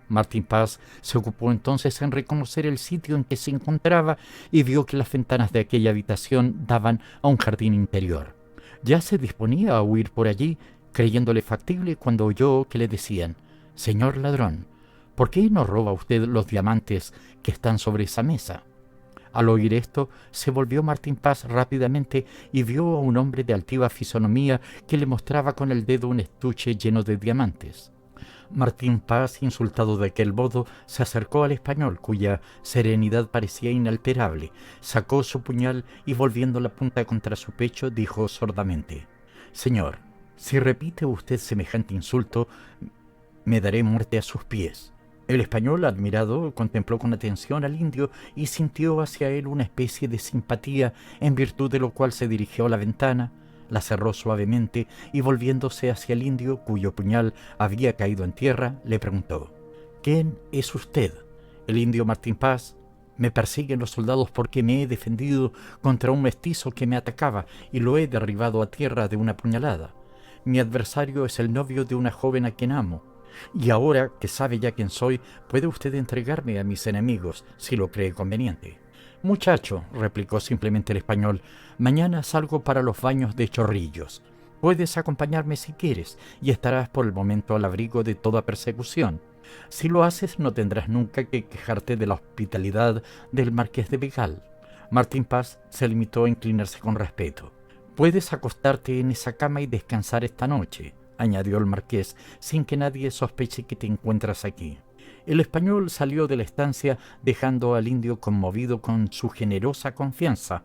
Martín Paz se ocupó entonces en reconocer el sitio en que se encontraba y vio que las ventanas de aquella habitación daban a un jardín interior. Ya se disponía a huir por allí, creyéndole factible, cuando oyó que le decían: «Señor ladrón, ¿por qué no roba usted los diamantes que están sobre esa mesa?». Al oír esto, se volvió Martín Paz rápidamente y vio a un hombre de altiva fisonomía que le mostraba con el dedo un estuche lleno de diamantes. Martín Paz, insultado de aquel modo, se acercó al español, cuya serenidad parecía inalterable, sacó su puñal y, volviendo la punta contra su pecho, dijo sordamente: «Señor, si repite usted semejante insulto, me daré muerte a sus pies». El español, admirado, contempló con atención al indio y sintió hacia él una especie de simpatía, en virtud de lo cual se dirigió a la ventana, la cerró suavemente y, volviéndose hacia el indio, cuyo puñal había caído en tierra, le preguntó: «¿Quién es usted?». El indio Martín Paz: «Me persiguen los soldados porque me he defendido contra un mestizo que me atacaba y lo he derribado a tierra de una puñalada. Mi adversario es el novio de una joven a quien amo. Y ahora que sabe ya quién soy, puede usted entregarme a mis enemigos, si lo cree conveniente». «Muchacho», replicó simplemente el español, «mañana salgo para los baños de Chorrillos. Puedes acompañarme si quieres, y estarás por el momento al abrigo de toda persecución. Si lo haces, no tendrás nunca que quejarte de la hospitalidad del marqués de Begal». Martín Paz se limitó a inclinarse con respeto. «Puedes acostarte en esa cama y descansar esta noche», añadió el marqués, «sin que nadie sospeche que te encuentras aquí». El español salió de la estancia dejando al indio conmovido con su generosa confianza.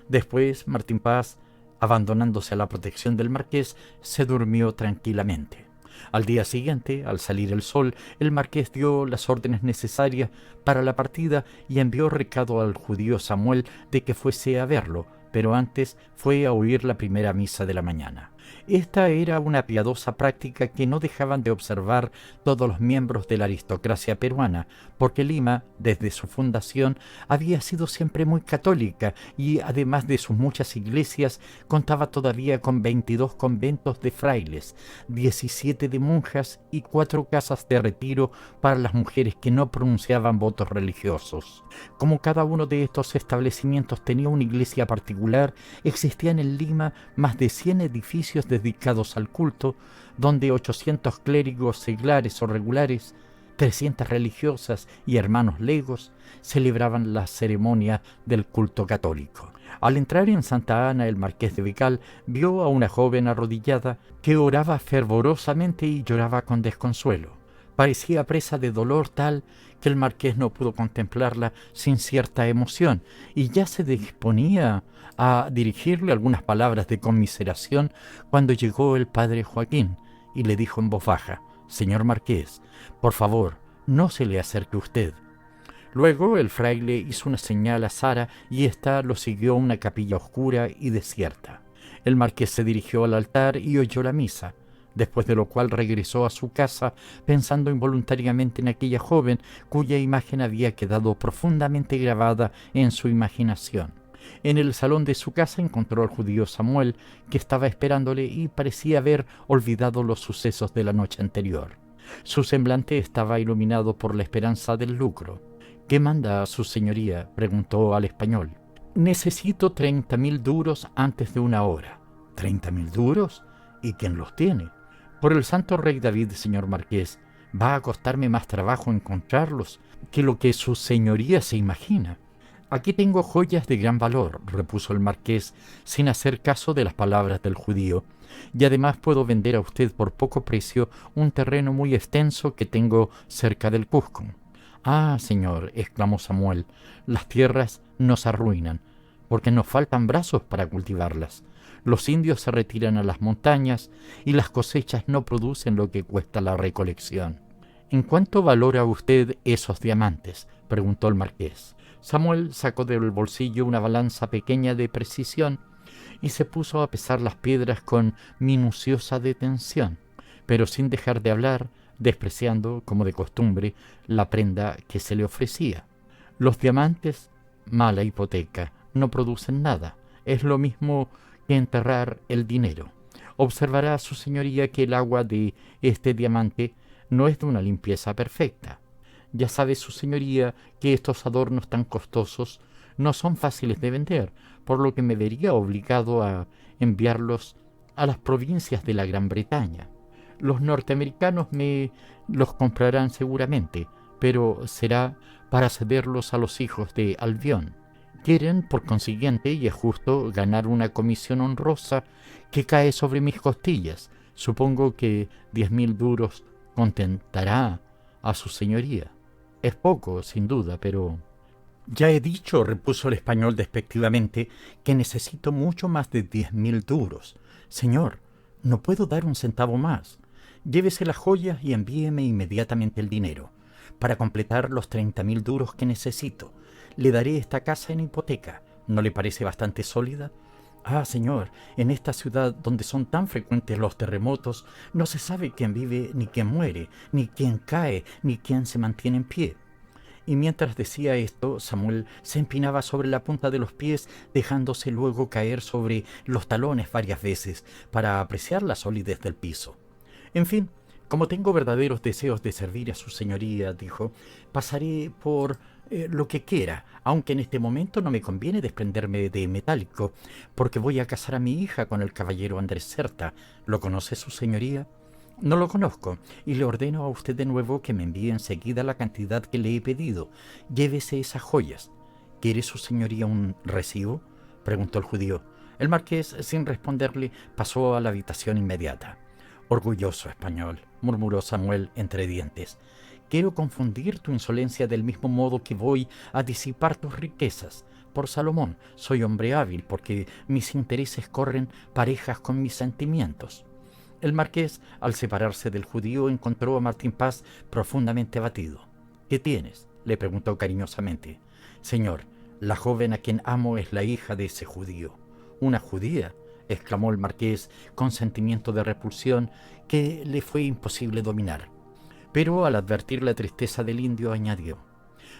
Después Martín Paz, abandonándose a la protección del marqués, se durmió tranquilamente. Al día siguiente, al salir el sol, el marqués dio las órdenes necesarias para la partida y envió recado al judío Samuel de que fuese a verlo, pero antes fue a oír la primera misa de la mañana. Esta era una piadosa práctica que no dejaban de observar todos los miembros de la aristocracia peruana, porque Lima, desde su fundación, había sido siempre muy católica y, además de sus muchas iglesias, contaba todavía con 22 conventos de frailes, 17 de monjas y 4 casas de retiro para las mujeres que no pronunciaban votos religiosos. Como cada uno de estos establecimientos tenía una iglesia particular, existían en Lima más de 100 edificios dedicados al culto, donde 800 clérigos seglares o regulares, 300 religiosas y hermanos legos celebraban la ceremonia del culto católico. Al entrar en Santa Ana, el marqués de Becal vio a una joven arrodillada que oraba fervorosamente y lloraba con desconsuelo. Parecía presa de dolor tal que el marqués no pudo contemplarla sin cierta emoción y ya se disponía a dirigirle algunas palabras de conmiseración cuando llegó el padre Joaquín y le dijo en voz baja: «Señor marqués, por favor, no se le acerque usted». Luego el fraile hizo una señal a Sara y ésta lo siguió a una capilla oscura y desierta. El marqués se dirigió al altar y oyó la misa, después de lo cual regresó a su casa pensando involuntariamente en aquella joven cuya imagen había quedado profundamente grabada en su imaginación. En el salón de su casa encontró al judío Samuel, que estaba esperándole y parecía haber olvidado los sucesos de la noche anterior. Su semblante estaba iluminado por la esperanza del lucro. «¿Qué manda su señoría?», preguntó al español. «Necesito 30.000 duros antes de una hora». «¿30.000 duros? ¿Y quién los tiene?». «Por el santo rey David, señor marqués, va a costarme más trabajo encontrarlos que lo que su señoría se imagina». «Aquí tengo joyas de gran valor», repuso el marqués, sin hacer caso de las palabras del judío, «y además puedo vender a usted por poco precio un terreno muy extenso que tengo cerca del Cusco». «Ah, señor», exclamó Samuel, «las tierras nos arruinan, porque nos faltan brazos para cultivarlas. Los indios se retiran a las montañas y las cosechas no producen lo que cuesta la recolección». «¿En cuánto valora usted esos diamantes?», preguntó el marqués. Samuel sacó del bolsillo una balanza pequeña de precisión y se puso a pesar las piedras con minuciosa detención, pero sin dejar de hablar, despreciando, como de costumbre, la prenda que se le ofrecía. «Los diamantes, mala hipoteca, no producen nada. Es lo mismo que enterrar el dinero. Observará su señoría que el agua de este diamante no es de una limpieza perfecta. Ya sabe su señoría que estos adornos tan costosos no son fáciles de vender, por lo que me vería obligado a enviarlos a las provincias de la Gran Bretaña. Los norteamericanos me los comprarán seguramente, pero será para cederlos a los hijos de Albión. Quieren, por consiguiente, y es justo, ganar una comisión honrosa que cae sobre mis costillas. Supongo que 10.000 duros contentará a su señoría. Es poco, sin duda, pero...». «Ya he dicho», repuso el español despectivamente, «que necesito mucho más de 10.000 duros. Señor, no puedo dar un centavo más. Llévese las joyas y envíeme inmediatamente el dinero. Para completar los 30.000 duros que necesito, le daré esta casa en hipoteca. ¿No le parece bastante sólida? Ah, señor, en esta ciudad donde son tan frecuentes los terremotos, no se sabe quién vive ni quién muere, ni quién cae, ni quién se mantiene en pie». Y mientras decía esto, Samuel se empinaba sobre la punta de los pies, dejándose luego caer sobre los talones varias veces para apreciar la solidez del piso. «En fin, como tengo verdaderos deseos de servir a su señoría», dijo, «pasaré por lo que quiera, aunque en este momento no me conviene desprenderme de metálico, porque voy a casar a mi hija con el caballero Andrés Certa. ¿Lo conoce su señoría?». «No lo conozco, y le ordeno a usted de nuevo que me envíe enseguida la cantidad que le he pedido. Llévese esas joyas». «¿Quiere su señoría un recibo?», preguntó el judío. El marqués, sin responderle, pasó a la habitación inmediata. «Orgulloso español», murmuró Samuel entre dientes. «Quiero confundir tu insolencia del mismo modo que voy a disipar tus riquezas. Por Salomón, soy hombre hábil porque mis intereses corren parejas con mis sentimientos». El marqués, al separarse del judío, encontró a Martín Paz profundamente abatido. «¿Qué tienes?», le preguntó cariñosamente. «Señor, la joven a quien amo es la hija de ese judío». «¿Una judía?», exclamó el marqués con sentimiento de repulsión que le fue imposible dominar. Pero al advertir la tristeza del indio añadió: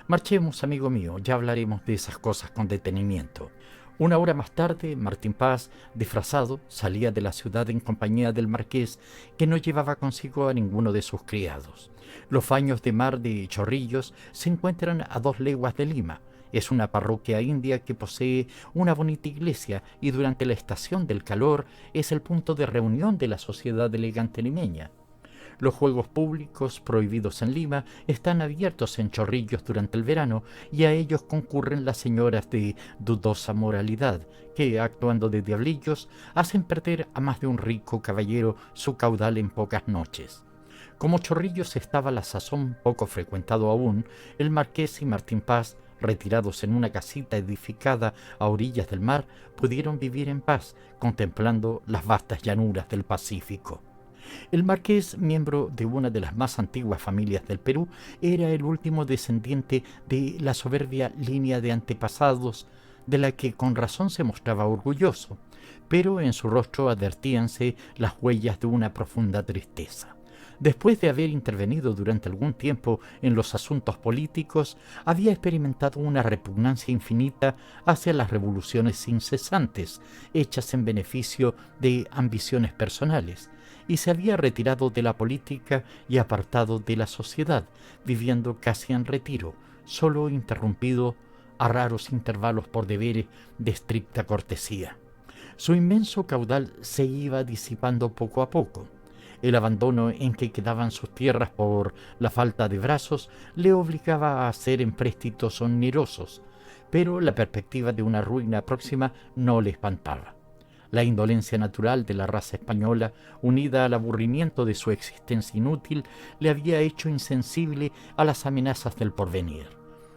«Marchemos, amigo mío, ya hablaremos de esas cosas con detenimiento». Una hora más tarde, Martín Paz, disfrazado, salía de la ciudad en compañía del marqués, que no llevaba consigo a ninguno de sus criados. Los Baños de Mar de Chorrillos se encuentran a 2 leguas de Lima. Es una parroquia india que posee una bonita iglesia y durante la estación del calor es el punto de reunión de la sociedad elegante limeña. Los juegos públicos prohibidos en Lima están abiertos en Chorrillos durante el verano y a ellos concurren las señoras de dudosa moralidad que, actuando de diablillos, hacen perder a más de un rico caballero su caudal en pocas noches. Como Chorrillos estaba a la sazón poco frecuentado aún, el marqués y Martín Paz, retirados en una casita edificada a orillas del mar, pudieron vivir en paz, contemplando las vastas llanuras del Pacífico. El marqués, miembro de una de las más antiguas familias del Perú, era el último descendiente de la soberbia línea de antepasados, de la que con razón se mostraba orgulloso, pero en su rostro advertíanse las huellas de una profunda tristeza. Después de haber intervenido durante algún tiempo en los asuntos políticos, había experimentado una repugnancia infinita hacia las revoluciones incesantes, hechas en beneficio de ambiciones personales, y se había retirado de la política y apartado de la sociedad, viviendo casi en retiro, solo interrumpido a raros intervalos por deberes de estricta cortesía. Su inmenso caudal se iba disipando poco a poco. El abandono en que quedaban sus tierras por la falta de brazos le obligaba a hacer empréstitos onerosos, pero la perspectiva de una ruina próxima no le espantaba. La indolencia natural de la raza española, unida al aburrimiento de su existencia inútil, le había hecho insensible a las amenazas del porvenir.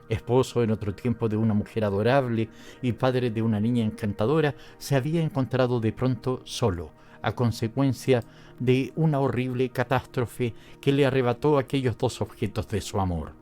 Esposo en otro tiempo de una mujer adorable y padre de una niña encantadora, se había encontrado de pronto solo, a consecuencia de una horrible catástrofe que le arrebató aquellos 2 objetos de su amor.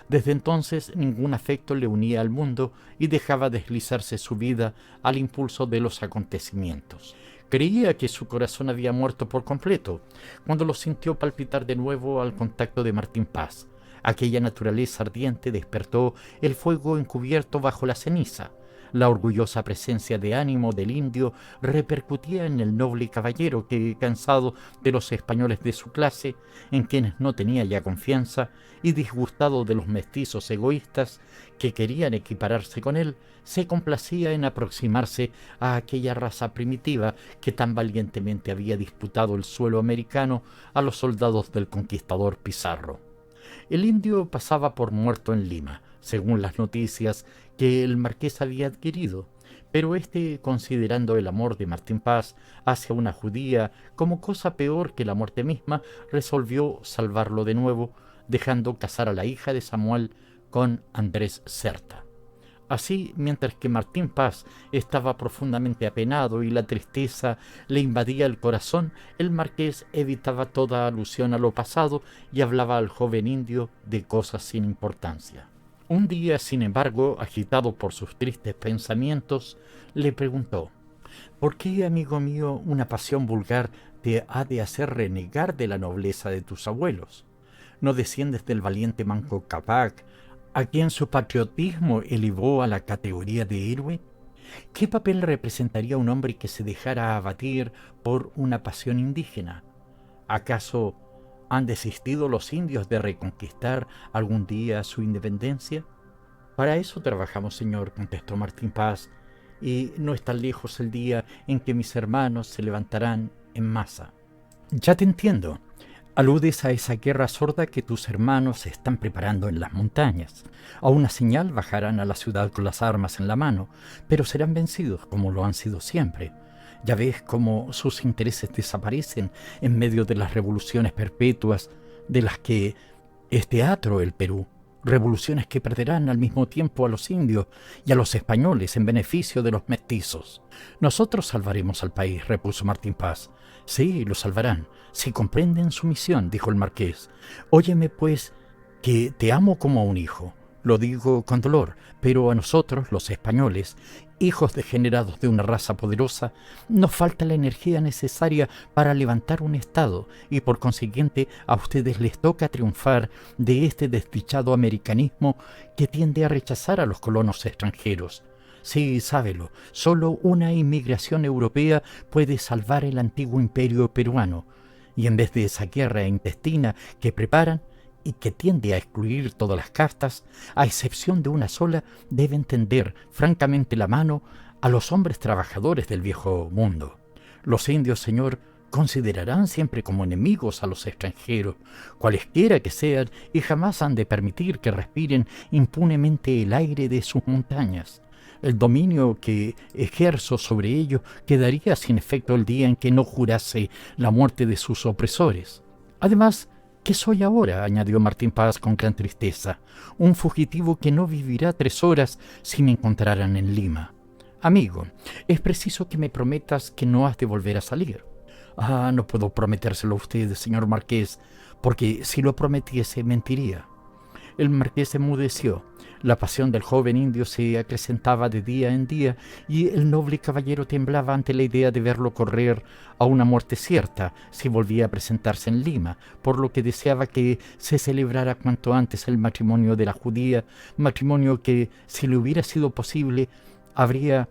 Desde entonces ningún afecto le unía al mundo y dejaba deslizarse su vida al impulso de los acontecimientos. Creía que su corazón había muerto por completo, cuando lo sintió palpitar de nuevo al contacto de Martín Paz. Aquella naturaleza ardiente despertó el fuego encubierto bajo la ceniza. La orgullosa presencia de ánimo del indio repercutía en el noble caballero que, cansado de los españoles de su clase, en quienes no tenía ya confianza, y disgustado de los mestizos egoístas que querían equipararse con él, se complacía en aproximarse a aquella raza primitiva que tan valientemente había disputado el suelo americano a los soldados del conquistador Pizarro. El indio pasaba por muerto en Lima, según las noticias que el marqués había adquirido, pero éste, considerando el amor de Martín Paz hacia una judía como cosa peor que la muerte misma, resolvió salvarlo de nuevo, dejando casar a la hija de Samuel con Andrés Certa. Así, mientras que Martín Paz estaba profundamente apenado y la tristeza le invadía el corazón, el marqués evitaba toda alusión a lo pasado y hablaba al joven indio de cosas sin importancia. Un día, sin embargo, agitado por sus tristes pensamientos, le preguntó: «¿Por qué, amigo mío, una pasión vulgar te ha de hacer renegar de la nobleza de tus abuelos? ¿No desciendes del valiente Manco Cápac, a quien su patriotismo elevó a la categoría de héroe? ¿Qué papel representaría un hombre que se dejara abatir por una pasión indígena? ¿Acaso han desistido los indios de reconquistar algún día su independencia?» «Para eso trabajamos, señor», contestó Martín Paz, «y no está lejos el día en que mis hermanos se levantarán en masa». «Ya te entiendo. Aludes a esa guerra sorda que tus hermanos se están preparando en las montañas. A una señal bajarán a la ciudad con las armas en la mano, pero serán vencidos como lo han sido siempre. Ya ves cómo sus intereses desaparecen en medio de las revoluciones perpetuas de las que es teatro el Perú. Revoluciones que perderán al mismo tiempo a los indios y a los españoles en beneficio de los mestizos. Nosotros salvaremos al país, repuso Martín Paz. Sí, lo salvarán, si comprenden su misión, dijo el marqués. Óyeme, pues, que te amo como a un hijo. Lo digo con dolor, pero a nosotros, los españoles, hijos degenerados de una raza poderosa, nos falta la energía necesaria para levantar un Estado y por consiguiente a ustedes les toca triunfar de este desdichado americanismo que tiende a rechazar a los colonos extranjeros. Sí, sábelo, solo una inmigración europea puede salvar el antiguo imperio peruano, y en vez de esa guerra intestina que preparan, y que tiende a excluir todas las castas, a excepción de una sola, deben tender francamente la mano a los hombres trabajadores del viejo mundo. Los indios, señor, considerarán siempre como enemigos a los extranjeros, cualesquiera que sean, y jamás han de permitir que respiren impunemente el aire de sus montañas. El dominio que ejerzo sobre ellos quedaría sin efecto el día en que no jurase la muerte de sus opresores. Además, ¿qué soy ahora?, añadió Martín Paz con gran tristeza. Un fugitivo que no vivirá 3 horas si me encontraran en Lima. Amigo, es preciso que me prometas que no has de volver a salir. Ah, no puedo prometérselo a usted, señor marqués, porque si lo prometiese mentiría. El marqués enmudeció. La pasión del joven indio se acrecentaba de día en día y el noble caballero temblaba ante la idea de verlo correr a una muerte cierta si volvía a presentarse en Lima, por lo que deseaba que se celebrara cuanto antes el matrimonio de la judía, matrimonio que, si le hubiera sido posible, habría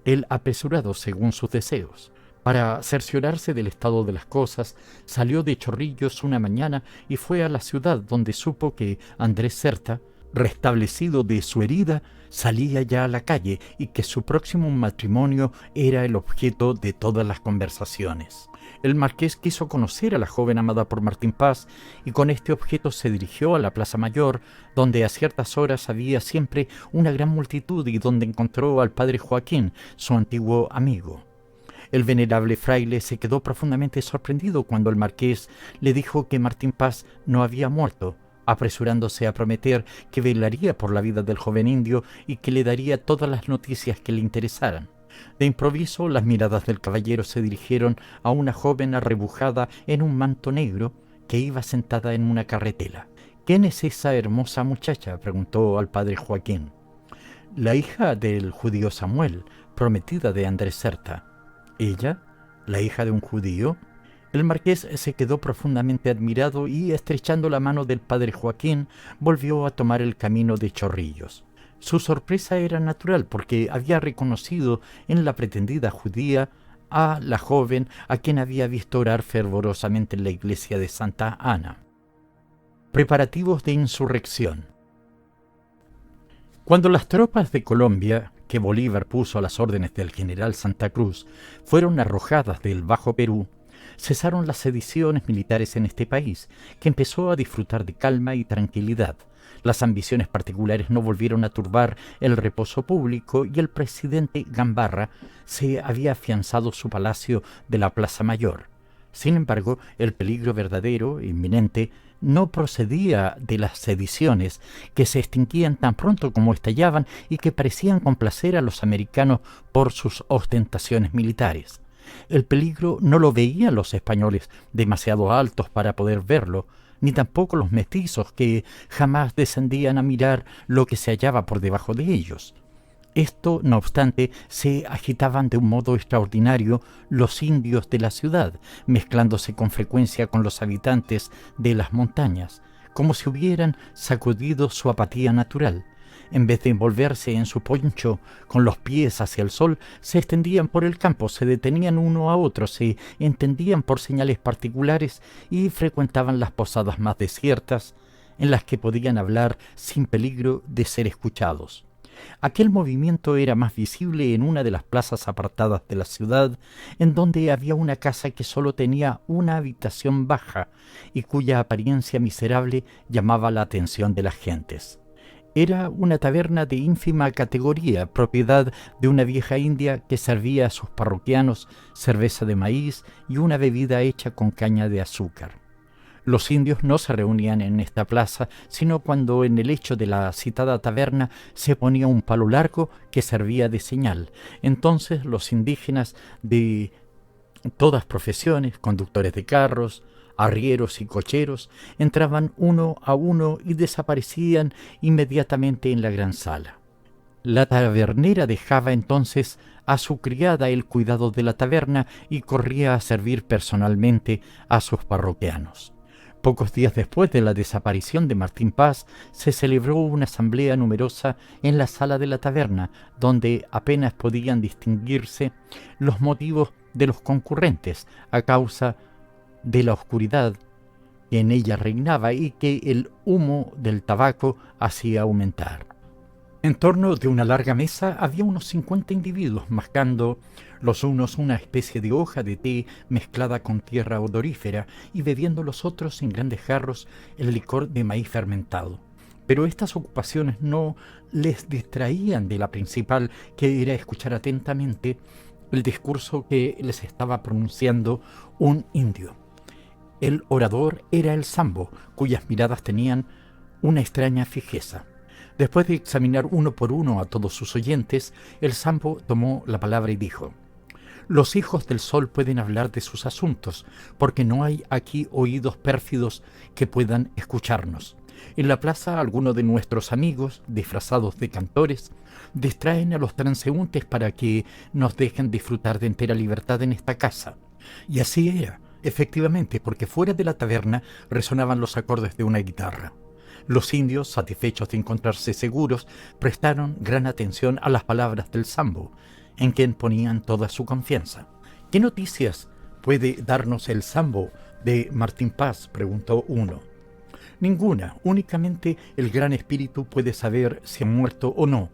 él apresurado según sus deseos. Para cerciorarse del estado de las cosas, salió de Chorrillos una mañana y fue a la ciudad, donde supo que Andrés Certa, restablecido de su herida, salía ya a la calle y que su próximo matrimonio era el objeto de todas las conversaciones. El marqués quiso conocer a la joven amada por Martín Paz y con este objeto se dirigió a la Plaza Mayor, donde a ciertas horas había siempre una gran multitud y donde encontró al padre Joaquín, su antiguo amigo. El venerable fraile se quedó profundamente sorprendido cuando el marqués le dijo que Martín Paz no había muerto, apresurándose a prometer que velaría por la vida del joven indio y que le daría todas las noticias que le interesaran. De improviso, las miradas del caballero se dirigieron a una joven arrebujada en un manto negro que iba sentada en una carretela. ¿Quién es esa hermosa muchacha?, preguntó al padre Joaquín. La hija del judío Samuel, prometida de Andrés Certa. ¿Ella? ¿La hija de un judío? El marqués se quedó profundamente admirado y, estrechando la mano del padre Joaquín, volvió a tomar el camino de Chorrillos. Su sorpresa era natural porque había reconocido en la pretendida judía a la joven a quien había visto orar fervorosamente en la iglesia de Santa Ana. Preparativos de insurrección. Cuando las tropas de Colombia, que Bolívar puso a las órdenes del general Santa Cruz, fueron arrojadas del Bajo Perú, cesaron las sediciones militares en este país, que empezó a disfrutar de calma y tranquilidad. Las ambiciones particulares no volvieron a turbar el reposo público y el presidente Gambarra se había afianzado su palacio de la Plaza Mayor. Sin embargo, el peligro verdadero, inminente, no procedía de las sediciones, que se extinguían tan pronto como estallaban y que parecían complacer a los americanos por sus ostentaciones militares. El peligro no lo veían los españoles demasiado altos para poder verlo, ni tampoco los mestizos, que jamás descendían a mirar lo que se hallaba por debajo de ellos. Esto, no obstante, se agitaban de un modo extraordinario los indios de la ciudad, mezclándose con frecuencia con los habitantes de las montañas, como si hubieran sacudido su apatía natural. En vez de envolverse en su poncho con los pies hacia el sol, se extendían por el campo, se detenían uno a otro, se entendían por señales particulares y frecuentaban las posadas más desiertas, en las que podían hablar sin peligro de ser escuchados. Aquel movimiento era más visible en una de las plazas apartadas de la ciudad, en donde había una casa que solo tenía una habitación baja y cuya apariencia miserable llamaba la atención de las gentes. Era una taberna de ínfima categoría, propiedad de una vieja india que servía a sus parroquianos cerveza de maíz y una bebida hecha con caña de azúcar. Los indios no se reunían en esta plaza, sino cuando en el lecho de la citada taberna se ponía un palo largo que servía de señal. Entonces los indígenas de todas profesiones, conductores de carros, arrieros y cocheros, entraban uno a uno y desaparecían inmediatamente en la gran sala. La tabernera dejaba entonces a su criada el cuidado de la taberna y corría a servir personalmente a sus parroquianos. Pocos días después de la desaparición de Martín Paz, se celebró una asamblea numerosa en la sala de la taberna, donde apenas podían distinguirse los motivos de los concurrentes a causa de la oscuridad que en ella reinaba y que el humo del tabaco hacía aumentar. En torno de una larga mesa había unos 50 individuos mascando los unos una especie de hoja de té mezclada con tierra odorífera y bebiendo los otros en grandes jarros el licor de maíz fermentado. Pero estas ocupaciones no les distraían de la principal, que era escuchar atentamente el discurso que les estaba pronunciando un indio. El orador era el Sambo, cuyas miradas tenían una extraña fijeza. Después de examinar uno por uno a todos sus oyentes, el Sambo tomó la palabra y dijo: «Los hijos del sol pueden hablar de sus asuntos, porque no hay aquí oídos pérfidos que puedan escucharnos. En la plaza algunos de nuestros amigos, disfrazados de cantores, distraen a los transeúntes para que nos dejen disfrutar de entera libertad en esta casa». Y así era, efectivamente, porque fuera de la taberna resonaban los acordes de una guitarra. Los indios, satisfechos de encontrarse seguros, prestaron gran atención a las palabras del Sambo, en quien ponían toda su confianza. «¿Qué noticias puede darnos el Sambo de Martín Paz?», preguntó uno. «Ninguna, únicamente el gran espíritu puede saber si ha muerto o no.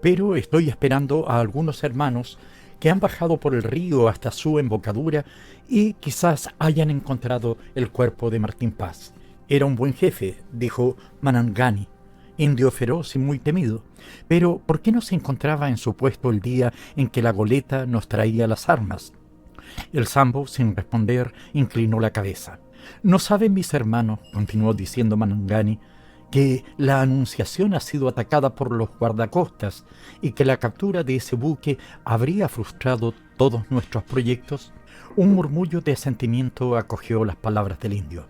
Pero estoy esperando a algunos hermanos que han bajado por el río hasta su embocadura y quizás hayan encontrado el cuerpo de Martín Paz. Era un buen jefe», dijo Manangani, indio feroz y muy temido. «Pero ¿por qué no se encontraba en su puesto el día en que la goleta nos traía las armas?». El Sambo, sin responder, inclinó la cabeza. «No saben mis hermanos», continuó diciendo Manangani, «que la Anunciación ha sido atacada por los guardacostas y que la captura de ese buque habría frustrado todos nuestros proyectos». Un murmullo de asentimiento acogió las palabras del indio.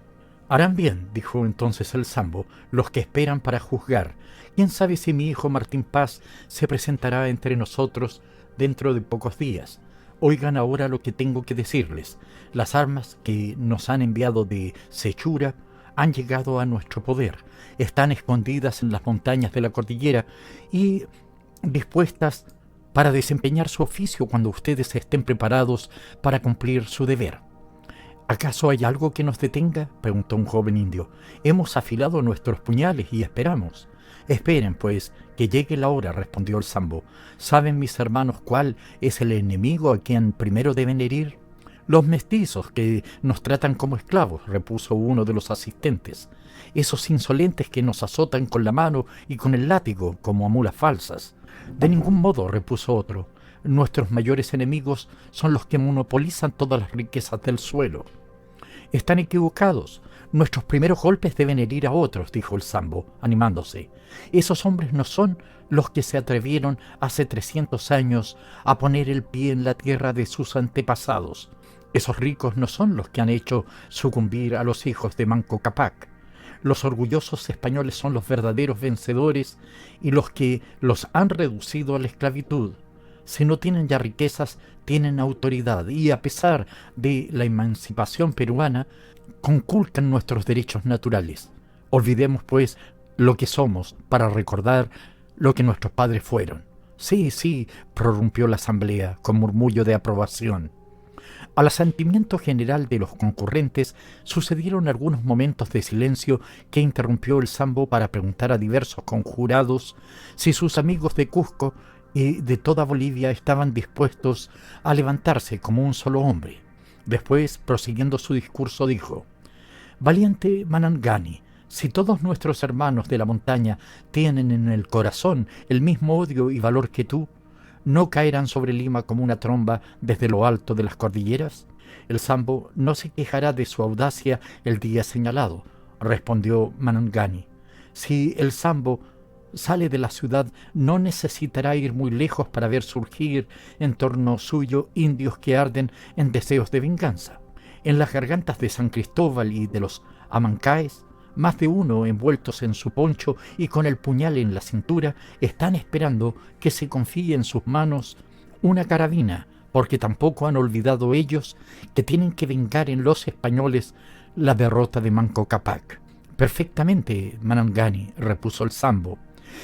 «Harán bien», dijo entonces el Sambo, «los que esperan para juzgar. ¿Quién sabe si mi hijo Martín Paz se presentará entre nosotros dentro de pocos días? Oigan ahora lo que tengo que decirles. Las armas que nos han enviado de Sechura han llegado a nuestro poder. Están escondidas en las montañas de la cordillera y dispuestas para desempeñar su oficio cuando ustedes estén preparados para cumplir su deber». «¿Acaso hay algo que nos detenga?», preguntó un joven indio. «Hemos afilado nuestros puñales y esperamos». «Esperen, pues, que llegue la hora», respondió el Sambo. «¿Saben mis hermanos cuál es el enemigo a quien primero deben herir?». «Los mestizos que nos tratan como esclavos», repuso uno de los asistentes. «Esos insolentes que nos azotan con la mano y con el látigo como a mulas falsas». «De ningún modo», repuso otro. «Nuestros mayores enemigos son los que monopolizan todas las riquezas del suelo». «Están equivocados. Nuestros primeros golpes deben herir a otros», dijo el Sambo, animándose. «Esos hombres no son los que se atrevieron hace 300 años a poner el pie en la tierra de sus antepasados. Esos ricos no son los que han hecho sucumbir a los hijos de Manco Cápac. Los orgullosos españoles son los verdaderos vencedores y los que los han reducido a la esclavitud. Si no tienen ya riquezas, tienen autoridad y, a pesar de la emancipación peruana, conculcan nuestros derechos naturales. Olvidemos, pues, lo que somos para recordar lo que nuestros padres fueron». «Sí, sí», prorrumpió la asamblea con murmullo de aprobación. Al asentimiento general de los concurrentes sucedieron algunos momentos de silencio que interrumpió el Sambo para preguntar a diversos conjurados si sus amigos de Cusco y de toda Bolivia estaban dispuestos a levantarse como un solo hombre. Después, prosiguiendo su discurso, dijo: «Valiente Manangani, si todos nuestros hermanos de la montaña tienen en el corazón el mismo odio y valor que tú, ¿no caerán sobre Lima como una tromba desde lo alto de las cordilleras? El Sambo no se quejará de su audacia el día señalado», respondió Manangani. «Si el Sambo sale de la ciudad, no necesitará ir muy lejos para ver surgir en torno suyo indios que arden en deseos de venganza. En las gargantas de San Cristóbal y de los Amancaes, más de uno, envueltos en su poncho y con el puñal en la cintura, están esperando que se confíe en sus manos una carabina, porque tampoco han olvidado ellos que tienen que vengar en los españoles la derrota de Manco Cápac». «Perfectamente, Manangani», repuso el Sambo.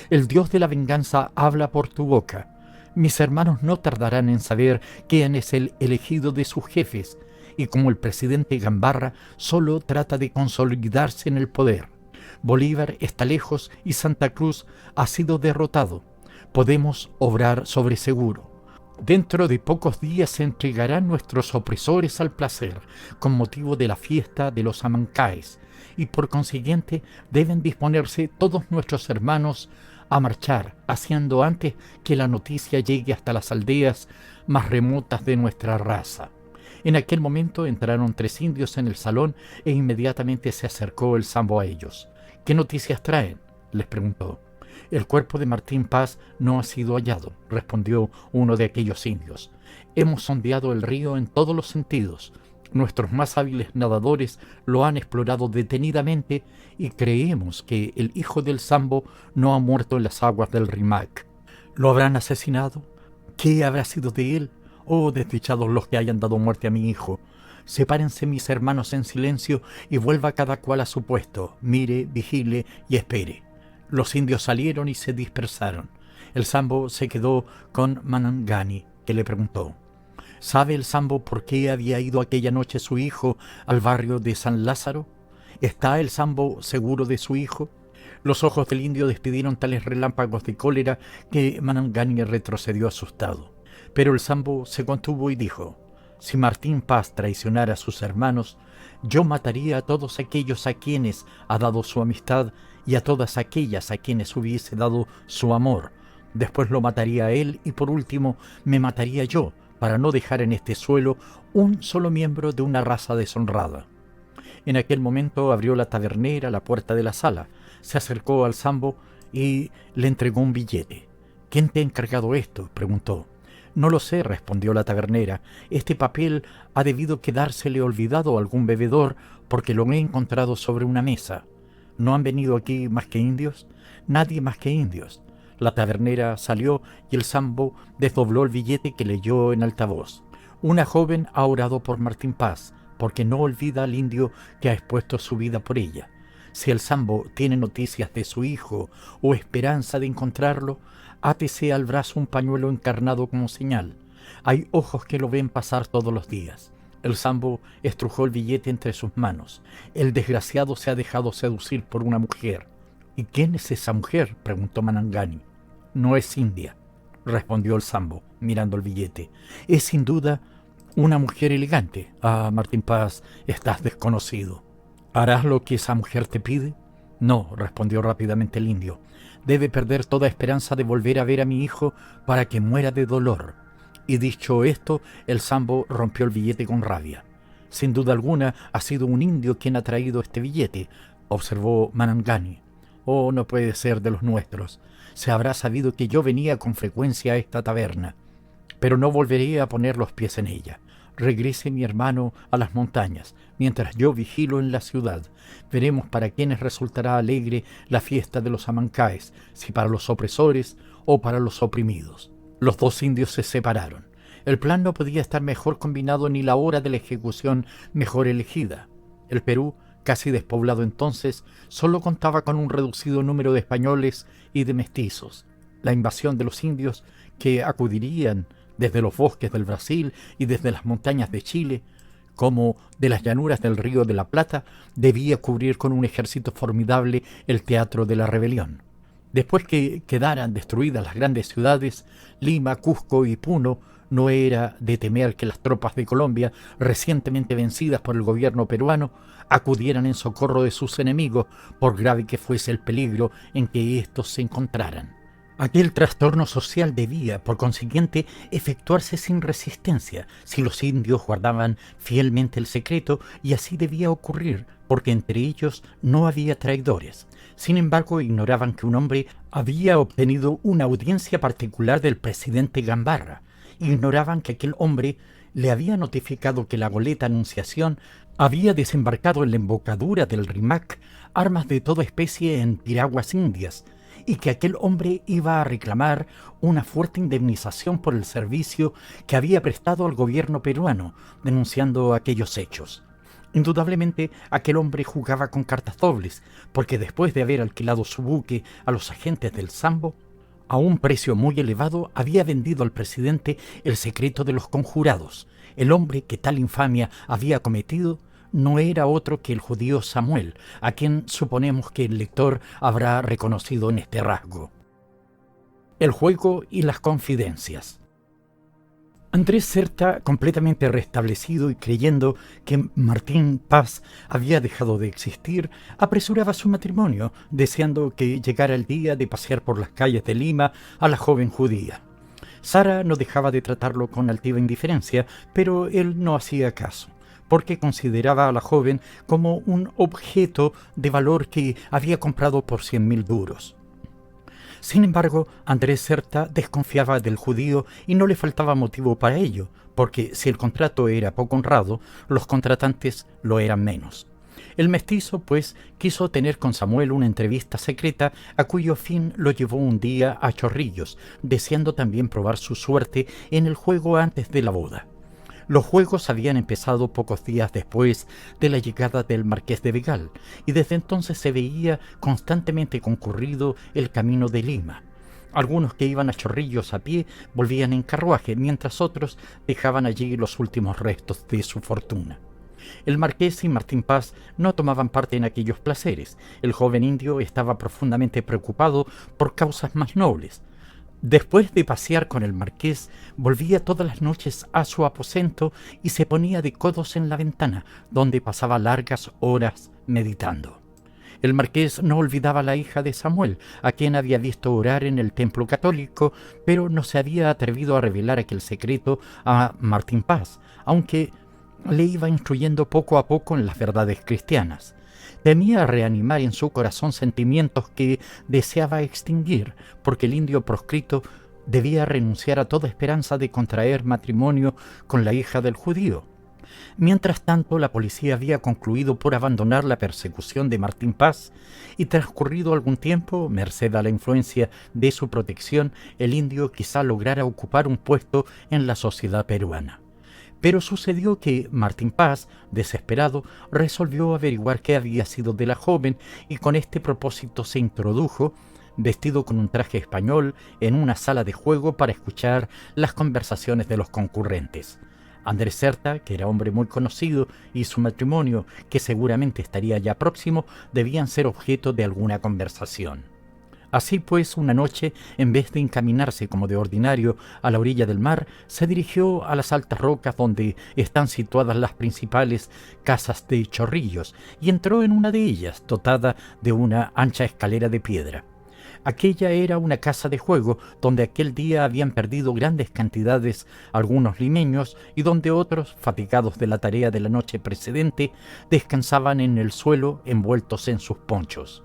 «El dios de la venganza habla por tu boca. Mis hermanos no tardarán en saber quién es el elegido de sus jefes, y como el presidente Gambarra solo trata de consolidarse en el poder. Bolívar está lejos y Santa Cruz ha sido derrotado. Podemos obrar sobre seguro. Dentro de pocos días se entregarán nuestros opresores al placer, con motivo de la fiesta de los Amancaes, y por consiguiente deben disponerse todos nuestros hermanos a marchar, haciendo antes que la noticia llegue hasta las aldeas más remotas de nuestra raza». En aquel momento entraron 3 indios en el salón e inmediatamente se acercó el Sambo a ellos. «¿Qué noticias traen?», les preguntó. «El cuerpo de Martín Paz no ha sido hallado», respondió uno de aquellos indios. «Hemos sondeado el río en todos los sentidos. Nuestros más hábiles nadadores lo han explorado detenidamente y creemos que el hijo del Sambo no ha muerto en las aguas del Rímac. ¿Lo habrán asesinado? ¿Qué habrá sido de él? Oh, desdichados los que hayan dado muerte a mi hijo. Sepárense mis hermanos en silencio y vuelva cada cual a su puesto. Mire, vigile y espere». Los indios salieron y se dispersaron. El Sambo se quedó con Manangani, que le preguntó: «¿Sabe el Sambo por qué había ido aquella noche su hijo al barrio de San Lázaro? ¿Está el Sambo seguro de su hijo?». Los ojos del indio despidieron tales relámpagos de cólera que Manangani retrocedió asustado. Pero el Sambo se contuvo y dijo: «Si Martín Paz traicionara a sus hermanos, yo mataría a todos aquellos a quienes ha dado su amistad y a todas aquellas a quienes hubiese dado su amor. Después lo mataría a él y por último me mataría yo, para no dejar en este suelo un solo miembro de una raza deshonrada». En aquel momento abrió la tabernera la puerta de la sala, se acercó al Sambo y le entregó un billete. «¿Quién te ha encargado esto?», preguntó. «No lo sé», respondió la tabernera. «Este papel ha debido quedársele olvidado a algún bebedor porque lo he encontrado sobre una mesa». «¿No han venido aquí más que indios?». «Nadie más que indios». La tabernera salió y el Sambo desdobló el billete que leyó en alta voz: «Una joven ha orado por Martín Paz, porque no olvida al indio que ha expuesto su vida por ella. Si el Sambo tiene noticias de su hijo o esperanza de encontrarlo, átese al brazo un pañuelo encarnado como señal. Hay ojos que lo ven pasar todos los días». El Sambo estrujó el billete entre sus manos. «El desgraciado se ha dejado seducir por una mujer». «¿Y quién es esa mujer?», preguntó Manangani. «No es india», respondió el Sambo, mirando el billete. «Es sin duda una mujer elegante». «Ah, Martín Paz, estás desconocido». «¿Harás lo que esa mujer te pide?». «No», respondió rápidamente el indio. «Debe perder toda esperanza de volver a ver a mi hijo para que muera de dolor». Y dicho esto, el Sambo rompió el billete con rabia. «Sin duda alguna ha sido un indio quien ha traído este billete», observó Manangani. «Oh, no puede ser de los nuestros. Se habrá sabido que yo venía con frecuencia a esta taberna. Pero no volveré a poner los pies en ella. Regrese mi hermano a las montañas, mientras yo vigilo en la ciudad. Veremos para quiénes resultará alegre la fiesta de los Amancaes, si para los opresores o para los oprimidos». Los 2 indios se separaron. El plan no podía estar mejor combinado ni la hora de la ejecución mejor elegida. El Perú, casi despoblado entonces, solo contaba con un reducido número de españoles y de mestizos. La invasión de los indios, que acudirían desde los bosques del Brasil y desde las montañas de Chile, como de las llanuras del Río de la Plata, debía cubrir con un ejército formidable el teatro de la rebelión. Después que quedaran destruidas las grandes ciudades, Lima, Cusco y Puno, no era de temer que las tropas de Colombia, recientemente vencidas por el gobierno peruano, acudieran en socorro de sus enemigos, por grave que fuese el peligro en que éstos se encontraran. Aquel trastorno social debía, por consiguiente, efectuarse sin resistencia, si los indios guardaban fielmente el secreto, y así debía ocurrir, porque entre ellos no había traidores. Sin embargo, ignoraban que un hombre había obtenido una audiencia particular del presidente Gambarra. Ignoraban que aquel hombre le había notificado que la goleta Anunciación había desembarcado en la embocadura del Rímac armas de toda especie en piraguas indias, y que aquel hombre iba a reclamar una fuerte indemnización por el servicio que había prestado al gobierno peruano, denunciando aquellos hechos. Indudablemente aquel hombre jugaba con cartas dobles, porque después de haber alquilado su buque a los agentes del Sambo, a un precio muy elevado había vendido al presidente el secreto de los conjurados. El hombre que tal infamia había cometido no era otro que el judío Samuel, a quien suponemos que el lector habrá reconocido en este rasgo. El juego y las confidencias. Andrés Certa, completamente restablecido y creyendo que Martín Paz había dejado de existir, apresuraba su matrimonio, deseando que llegara el día de pasear por las calles de Lima a la joven judía. Sara no dejaba de tratarlo con altiva indiferencia, pero él no hacía caso, porque consideraba a la joven como un objeto de valor que había comprado por 100.000 duros. Sin embargo, Andrés Certa desconfiaba del judío y no le faltaba motivo para ello, porque si el contrato era poco honrado, los contratantes lo eran menos. El mestizo, pues, quiso tener con Samuel una entrevista secreta, a cuyo fin lo llevó un día a Chorrillos, deseando también probar su suerte en el juego antes de la boda. Los juegos habían empezado pocos días después de la llegada del Marqués de Begal, y desde entonces se veía constantemente concurrido el camino de Lima. Algunos que iban a Chorrillos a pie volvían en carruaje, mientras otros dejaban allí los últimos restos de su fortuna. El marqués y Martín Paz no tomaban parte en aquellos placeres. El joven indio estaba profundamente preocupado por causas más nobles. Después de pasear con el marqués, volvía todas las noches a su aposento y se ponía de codos en la ventana, donde pasaba largas horas meditando. El marqués no olvidaba a la hija de Samuel, a quien había visto orar en el templo católico, pero no se había atrevido a revelar aquel secreto a Martín Paz, aunque le iba instruyendo poco a poco en las verdades cristianas. Temía reanimar en su corazón sentimientos que deseaba extinguir, porque el indio proscrito debía renunciar a toda esperanza de contraer matrimonio con la hija del judío. Mientras tanto, la policía había concluido por abandonar la persecución de Martín Paz, y transcurrido algún tiempo, merced a la influencia de su protección, el indio quizá lograra ocupar un puesto en la sociedad peruana. Pero sucedió que Martín Paz, desesperado, resolvió averiguar qué había sido de la joven, y con este propósito se introdujo, vestido con un traje español, en una sala de juego para escuchar las conversaciones de los concurrentes. Andrés Certa, que era hombre muy conocido, y su matrimonio, que seguramente estaría ya próximo, debían ser objeto de alguna conversación. Así pues, una noche, en vez de encaminarse como de ordinario a la orilla del mar, se dirigió a las altas rocas donde están situadas las principales casas de Chorrillos, y entró en una de ellas, dotada de una ancha escalera de piedra. Aquella era una casa de juego donde aquel día habían perdido grandes cantidades algunos limeños, y donde otros, fatigados de la tarea de la noche precedente, descansaban en el suelo envueltos en sus ponchos.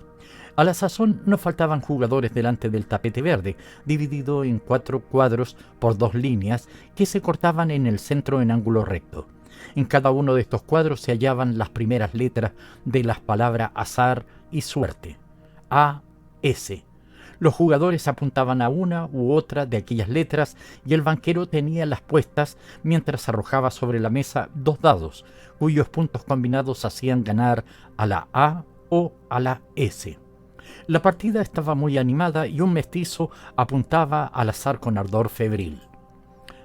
A la sazón no faltaban jugadores delante del tapete verde, dividido en 4 cuadros por 2 líneas que se cortaban en el centro en ángulo recto. En cada uno de estos cuadros se hallaban las primeras letras de las palabras azar y suerte. A, S. Los jugadores apuntaban a una u otra de aquellas letras, y el banquero tenía las puestas mientras arrojaba sobre la mesa 2 dados, cuyos puntos combinados hacían ganar a la A o a la S. La partida estaba muy animada y un mestizo apuntaba al azar con ardor febril.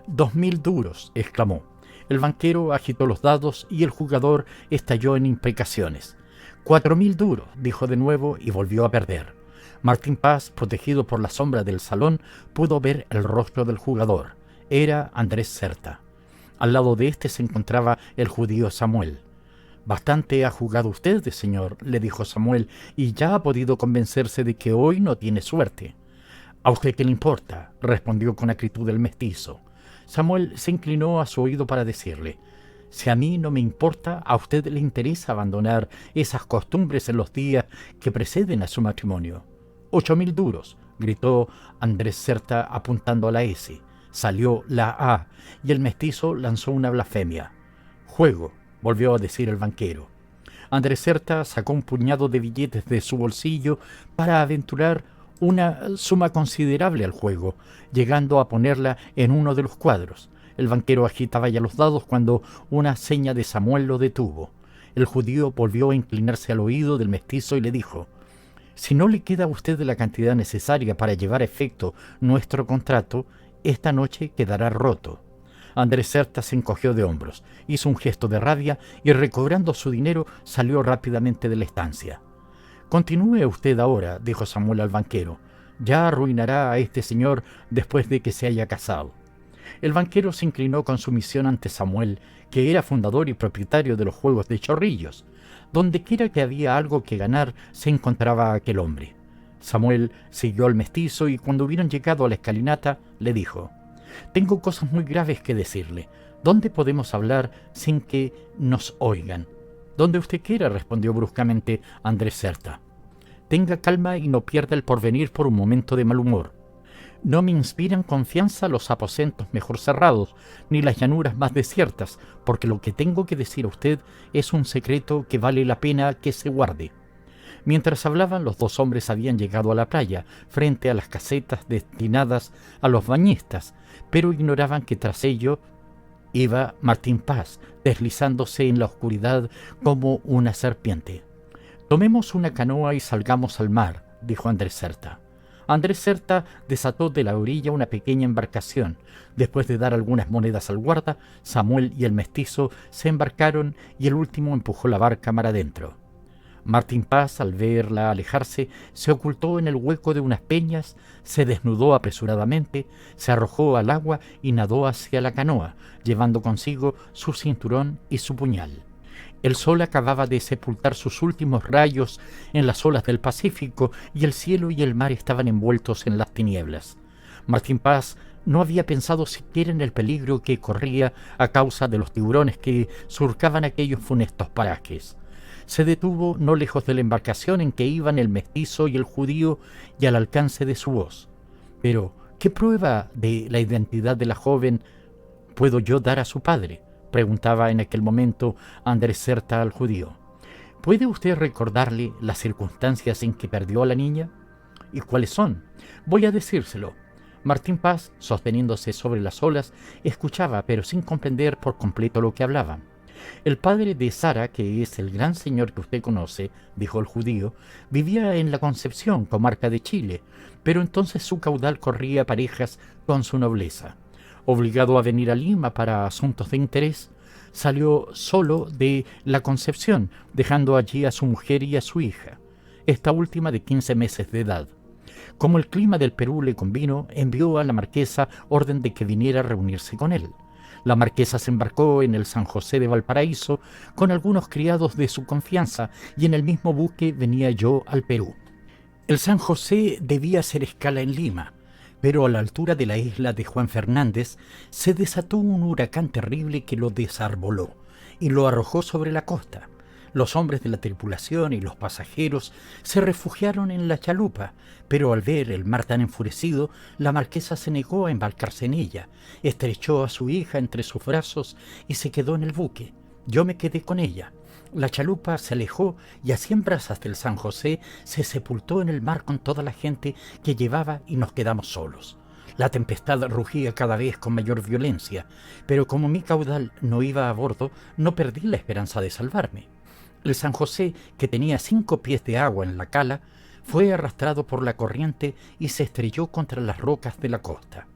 «2.000 duros», exclamó. El banquero agitó los dados y el jugador estalló en imprecaciones. «4.000 duros», dijo de nuevo y volvió a perder. Martín Paz, protegido por la sombra del salón, pudo ver el rostro del jugador. Era Andrés Certa. Al lado de éste se encontraba el judío Samuel. «Bastante ha jugado usted, señor», le dijo Samuel, «y ya ha podido convencerse de que hoy no tiene suerte». «¿A usted qué le importa?», respondió con acritud el mestizo. Samuel se inclinó a su oído para decirle: «Si a mí no me importa, a usted le interesa abandonar esas costumbres en los días que preceden a su matrimonio». «8.000 duros», gritó Andrés Certa apuntando a la S. Salió la A y el mestizo lanzó una blasfemia. «Juego», volvió a decir el banquero. Andrés Certa sacó un puñado de billetes de su bolsillo para aventurar una suma considerable al juego, llegando a ponerla en uno de los cuadros. El banquero agitaba ya los dados cuando una seña de Samuel lo detuvo. El judío volvió a inclinarse al oído del mestizo y le dijo: «Si no le queda a usted la cantidad necesaria para llevar a efecto nuestro contrato, esta noche quedará roto». Andrés Certa se encogió de hombros, hizo un gesto de rabia y, recobrando su dinero, salió rápidamente de la estancia. «Continúe usted ahora», dijo Samuel al banquero. «Ya arruinará a este señor después de que se haya casado». El banquero se inclinó con sumisión ante Samuel, que era fundador y propietario de los juegos de Chorrillos. Dondequiera que había algo que ganar, se encontraba aquel hombre. Samuel siguió al mestizo y cuando hubieron llegado a la escalinata, le dijo: «Tengo cosas muy graves que decirle. ¿Dónde podemos hablar sin que nos oigan?» «Donde usted quiera», respondió bruscamente Andrés Certa. «Tenga calma y no pierda el porvenir por un momento de mal humor. No me inspiran confianza los aposentos mejor cerrados, ni las llanuras más desiertas, porque lo que tengo que decir a usted es un secreto que vale la pena que se guarde». Mientras hablaban, los dos hombres habían llegado a la playa, frente a las casetas destinadas a los bañistas, pero ignoraban que tras ello iba Martín Paz, deslizándose en la oscuridad como una serpiente. «Tomemos una canoa y salgamos al mar», dijo Andrés Certa. Andrés Certa desató de la orilla una pequeña embarcación. Después de dar algunas monedas al guarda, Samuel y el mestizo se embarcaron y el último empujó la barca mar adentro. Martín Paz, al verla alejarse, se ocultó en el hueco de unas peñas, se desnudó apresuradamente, se arrojó al agua y nadó hacia la canoa, llevando consigo su cinturón y su puñal. El sol acababa de sepultar sus últimos rayos en las olas del Pacífico y el cielo y el mar estaban envueltos en las tinieblas. Martín Paz no había pensado siquiera en el peligro que corría a causa de los tiburones que surcaban aquellos funestos parajes. Se detuvo no lejos de la embarcación en que iban el mestizo y el judío y al alcance de su voz. «Pero, ¿qué prueba de la identidad de la joven puedo yo dar a su padre?», preguntaba en aquel momento Andrés Certa al judío. «¿Puede usted recordarle las circunstancias en que perdió a la niña?». «¿Y cuáles son?». «Voy a decírselo». Martín Paz, sosteniéndose sobre las olas, escuchaba, pero sin comprender por completo lo que hablaban. «El padre de Sara, que es el gran señor que usted conoce», dijo el judío, «vivía en la Concepción, comarca de Chile, pero entonces su caudal corría parejas con su nobleza. Obligado a venir a Lima para asuntos de interés, salió solo de la Concepción, dejando allí a su mujer y a su hija, esta última de 15 meses de edad. Como el clima del Perú le convino, envió a la marquesa orden de que viniera a reunirse con él. La marquesa se embarcó en el San José de Valparaíso con algunos criados de su confianza y en el mismo buque venía yo al Perú. El San José debía hacer escala en Lima, pero a la altura de la isla de Juan Fernández se desató un huracán terrible que lo desarboló y lo arrojó sobre la costa. Los hombres de la tripulación y los pasajeros se refugiaron en la chalupa, pero al ver el mar tan enfurecido, la marquesa se negó a embarcarse en ella, estrechó a su hija entre sus brazos y se quedó en el buque. Yo me quedé con ella. La chalupa se alejó y a 100 brazas del San José se sepultó en el mar con toda la gente que llevaba y nos quedamos solos. La tempestad rugía cada vez con mayor violencia, pero como mi caudal no iba a bordo, no perdí la esperanza de salvarme. El San José, que tenía 5 pies de agua en la cala, fue arrastrado por la corriente y se estrelló contra las rocas de la costa.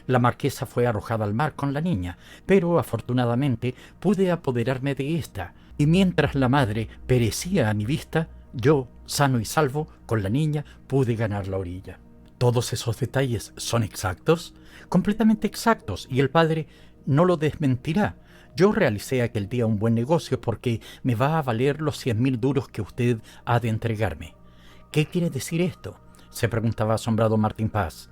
La marquesa fue arrojada al mar con la niña, pero afortunadamente pude apoderarme de ésta, y mientras la madre perecía a mi vista, yo, sano y salvo, con la niña, pude ganar la orilla. ¿Todos esos detalles son exactos? Completamente exactos, y el padre no lo desmentirá. Yo realicé aquel día un buen negocio porque me va a valer los 100.000 duros que usted ha de entregarme. ¿Qué quiere decir esto?, se preguntaba asombrado Martín Paz.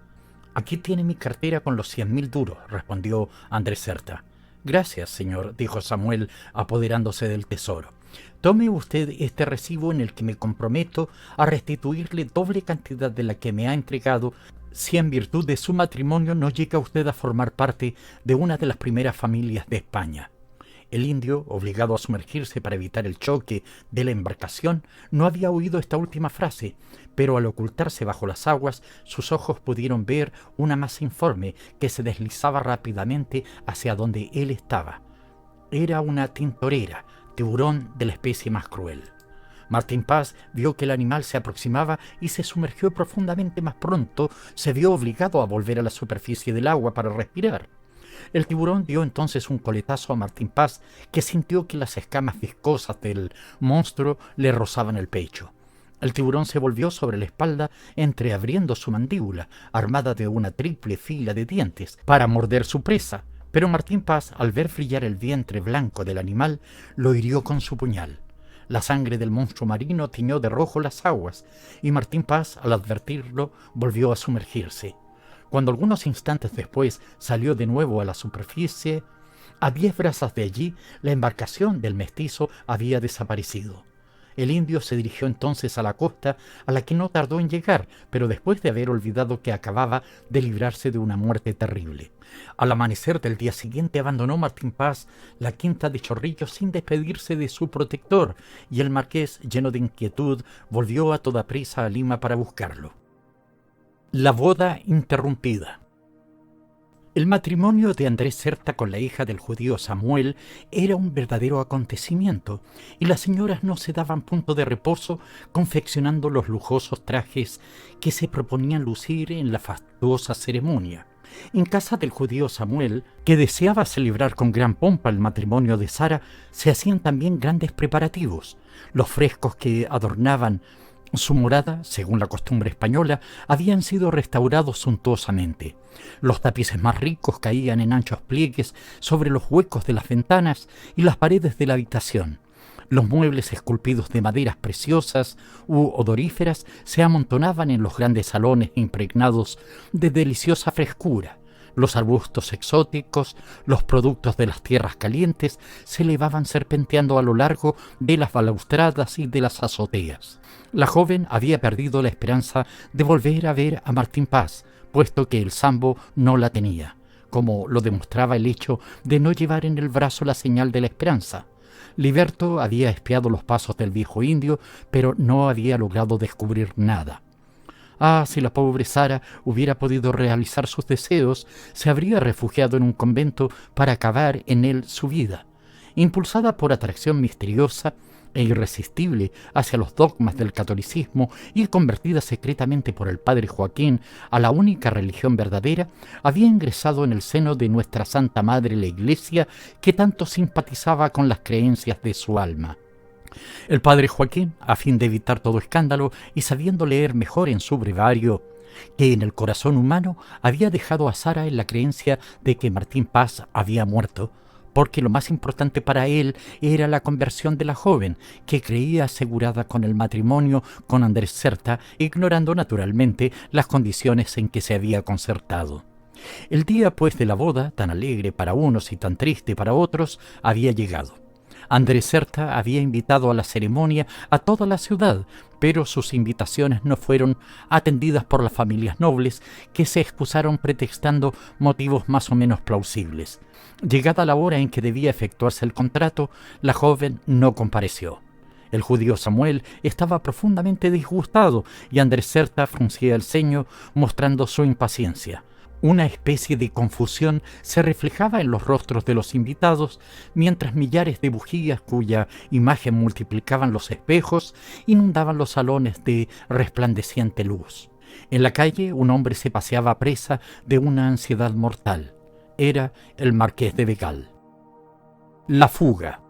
Aquí tiene mi cartera con los 100.000 duros, respondió Andrés Certa. Gracias, señor, dijo Samuel, apoderándose del tesoro. Tome usted este recibo en el que me comprometo a restituirle doble cantidad de la que me ha entregado si en virtud de su matrimonio no llega usted a formar parte de una de las primeras familias de España. El indio, obligado a sumergirse para evitar el choque de la embarcación, no había oído esta última frase, pero al ocultarse bajo las aguas, sus ojos pudieron ver una masa informe que se deslizaba rápidamente hacia donde él estaba. Era una tintorera, tiburón de la especie más cruel. Martín Paz vio que el animal se aproximaba y se sumergió profundamente. Más pronto se vio obligado a volver a la superficie del agua para respirar. El tiburón dio entonces un coletazo a Martín Paz, que sintió que las escamas viscosas del monstruo le rozaban el pecho. El tiburón se volvió sobre la espalda, entreabriendo su mandíbula, armada de una triple fila de dientes, para morder su presa, pero Martín Paz, al ver brillar el vientre blanco del animal, lo hirió con su puñal. La sangre del monstruo marino tiñó de rojo las aguas, y Martín Paz, al advertirlo, volvió a sumergirse. Cuando algunos instantes después salió de nuevo a la superficie, a 10 brazas de allí, la embarcación del mestizo había desaparecido. El indio se dirigió entonces a la costa, a la que no tardó en llegar, pero después de haber olvidado que acababa de librarse de una muerte terrible. Al amanecer del día siguiente abandonó Martín Paz la quinta de Chorrillos sin despedirse de su protector, y el marqués, lleno de inquietud, volvió a toda prisa a Lima para buscarlo. La boda interrumpida. El matrimonio de Andrés Certa con la hija del judío Samuel era un verdadero acontecimiento, y las señoras no se daban punto de reposo confeccionando los lujosos trajes que se proponían lucir en la fastuosa ceremonia. En casa del judío Samuel, que deseaba celebrar con gran pompa el matrimonio de Sara, se hacían también grandes preparativos. Los frescos que adornaban su morada, según la costumbre española, habían sido restaurados suntuosamente. Los tapices más ricos caían en anchos pliegues sobre los huecos de las ventanas y las paredes de la habitación. Los muebles esculpidos de maderas preciosas u odoríferas se amontonaban en los grandes salones impregnados de deliciosa frescura. Los arbustos exóticos, los productos de las tierras calientes, se elevaban serpenteando a lo largo de las balaustradas y de las azoteas. La joven había perdido la esperanza de volver a ver a Martín Paz, puesto que el sambo no la tenía, como lo demostraba el hecho de no llevar en el brazo la señal de la esperanza. Liberto había espiado los pasos del viejo indio, pero no había logrado descubrir nada. Ah, si la pobre Sara hubiera podido realizar sus deseos, se habría refugiado en un convento para acabar en él su vida. Impulsada por atracción misteriosa e irresistible hacia los dogmas del catolicismo y convertida secretamente por el padre Joaquín a la única religión verdadera, había ingresado en el seno de nuestra Santa Madre la Iglesia, que tanto simpatizaba con las creencias de su alma. El padre Joaquín, a fin de evitar todo escándalo y sabiendo leer mejor en su breviario que en el corazón humano, había dejado a Sara en la creencia de que Martín Paz había muerto, porque lo más importante para él era la conversión de la joven, que creía asegurada con el matrimonio con Andrés Certa, ignorando naturalmente las condiciones en que se había concertado. El día, pues, de la boda, tan alegre para unos y tan triste para otros, había llegado. Andrés Certa había invitado a la ceremonia a toda la ciudad, pero sus invitaciones no fueron atendidas por las familias nobles, que se excusaron pretextando motivos más o menos plausibles. Llegada la hora en que debía efectuarse el contrato, la joven no compareció. El judío Samuel estaba profundamente disgustado y Andrés Certa fruncía el ceño, mostrando su impaciencia. Una especie de confusión se reflejaba en los rostros de los invitados, mientras millares de bujías cuya imagen multiplicaban los espejos inundaban los salones de resplandeciente luz. En la calle un hombre se paseaba presa de una ansiedad mortal. Era el marqués de Begal. La fuga.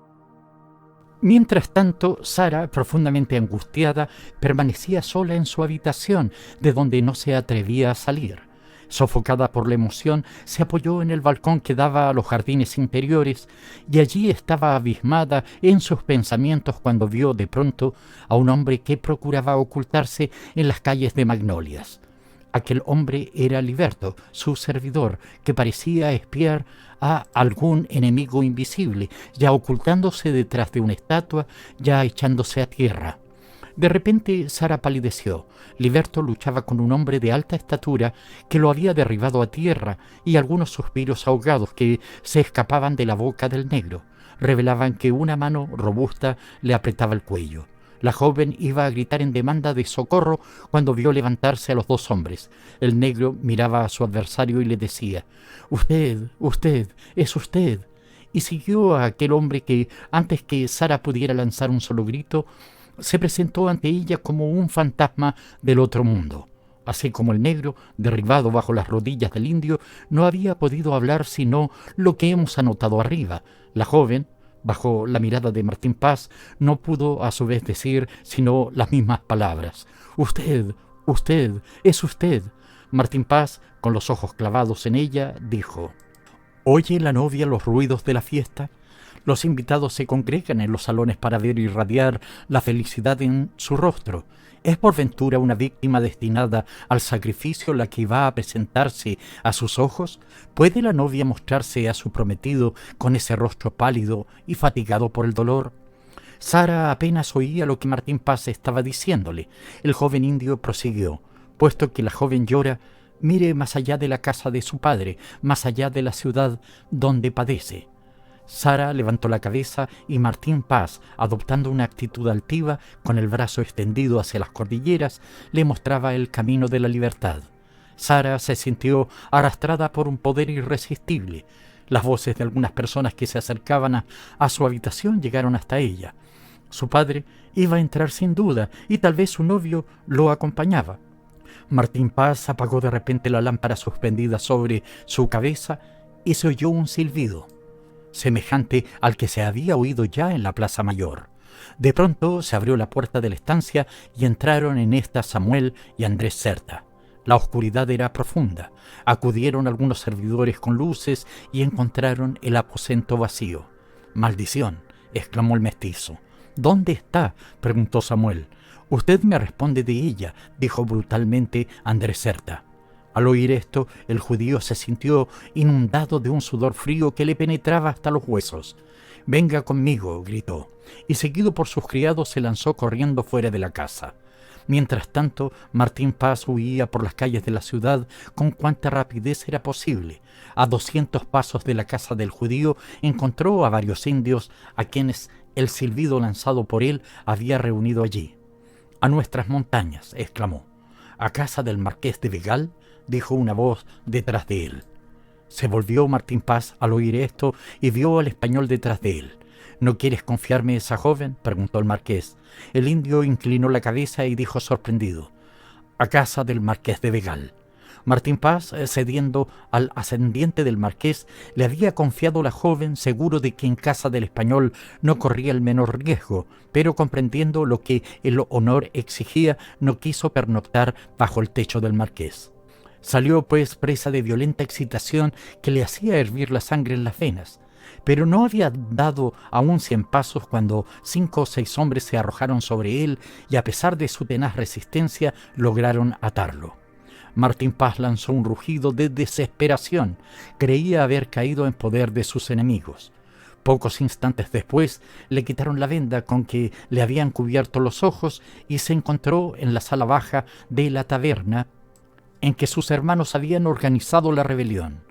Mientras tanto, Sara, profundamente angustiada, permanecía sola en su habitación, de donde no se atrevía a salir. Sofocada por la emoción, se apoyó en el balcón que daba a los jardines interiores, y allí estaba abismada en sus pensamientos cuando vio de pronto a un hombre que procuraba ocultarse en las calles de Magnolias. Aquel hombre era Liberto, su servidor, que parecía espiar a algún enemigo invisible, ya ocultándose detrás de una estatua, ya echándose a tierra. De repente Sara palideció. Liberto luchaba con un hombre de alta estatura que lo había derribado a tierra, y algunos suspiros ahogados que se escapaban de la boca del negro revelaban que una mano robusta le apretaba el cuello. La joven iba a gritar en demanda de socorro cuando vio levantarse a los dos hombres. El negro miraba a su adversario y le decía: «Usted, es usted». Y siguió a aquel hombre que, antes que Sara pudiera lanzar un solo grito, se presentó ante ella como un fantasma del otro mundo. Así como el negro, derribado bajo las rodillas del indio, no había podido hablar sino lo que hemos anotado arriba. La joven, bajo la mirada de Martín Paz, no pudo a su vez decir sino las mismas palabras: «Usted, es usted». Martín Paz, con los ojos clavados en ella, dijo: «¿Oye la novia los ruidos de la fiesta? Los invitados se congregan en los salones para ver irradiar la felicidad en su rostro. ¿Es por ventura una víctima destinada al sacrificio la que va a presentarse a sus ojos? ¿Puede la novia mostrarse a su prometido con ese rostro pálido y fatigado por el dolor?». Sara apenas oía lo que Martín Paz estaba diciéndole. El joven indio prosiguió: «Puesto que la joven llora, mire más allá de la casa de su padre, más allá de la ciudad donde padece». Sara levantó la cabeza y Martín Paz, adoptando una actitud altiva, con el brazo extendido hacia las cordilleras, le mostraba el camino de la libertad. Sara se sintió arrastrada por un poder irresistible. Las voces de algunas personas que se acercaban a su habitación llegaron hasta ella. Su padre iba a entrar sin duda, y tal vez su novio lo acompañaba. Martín Paz apagó de repente la lámpara suspendida sobre su cabeza y se oyó un silbido, semejante al que se había oído ya en la Plaza Mayor. De pronto se abrió la puerta de la estancia y entraron en esta Samuel y Andrés Certa. La oscuridad era profunda. Acudieron algunos servidores con luces y encontraron el aposento vacío. «¡Maldición!», exclamó el mestizo. «¿Dónde está?», preguntó Samuel. «Usted me responde de ella», dijo brutalmente Andrés Certa. Al oír esto, el judío se sintió inundado de un sudor frío que le penetraba hasta los huesos. «Venga conmigo», gritó, y seguido por sus criados se lanzó corriendo fuera de la casa. Mientras tanto, Martín Paz huía por las calles de la ciudad con cuanta rapidez era posible. A 200 pasos de la casa del judío encontró a varios indios a quienes el silbido lanzado por él había reunido allí. «¡A nuestras montañas!», exclamó. «¿A casa del marqués de Begal?», dijo una voz detrás de él. Se volvió Martín Paz al oír esto y vio al español detrás de él. «¿No quieres confiarme esa joven?», preguntó el marqués. El indio inclinó la cabeza y dijo sorprendido: «A casa del marqués de Begal». Martín Paz, cediendo al ascendiente del marqués, le había confiado la joven, seguro de que en casa del español no corría el menor riesgo, pero comprendiendo lo que el honor exigía, no quiso pernoctar bajo el techo del marqués. Salió pues presa de violenta excitación que le hacía hervir la sangre en las venas. Pero no había dado aún 100 pasos cuando 5 o 6 hombres se arrojaron sobre él y, a pesar de su tenaz resistencia, lograron atarlo. Martín Paz lanzó un rugido de desesperación. Creía haber caído en poder de sus enemigos. Pocos instantes después le quitaron la venda con que le habían cubierto los ojos y se encontró en la sala baja de la taberna en que sus hermanos habían organizado la rebelión.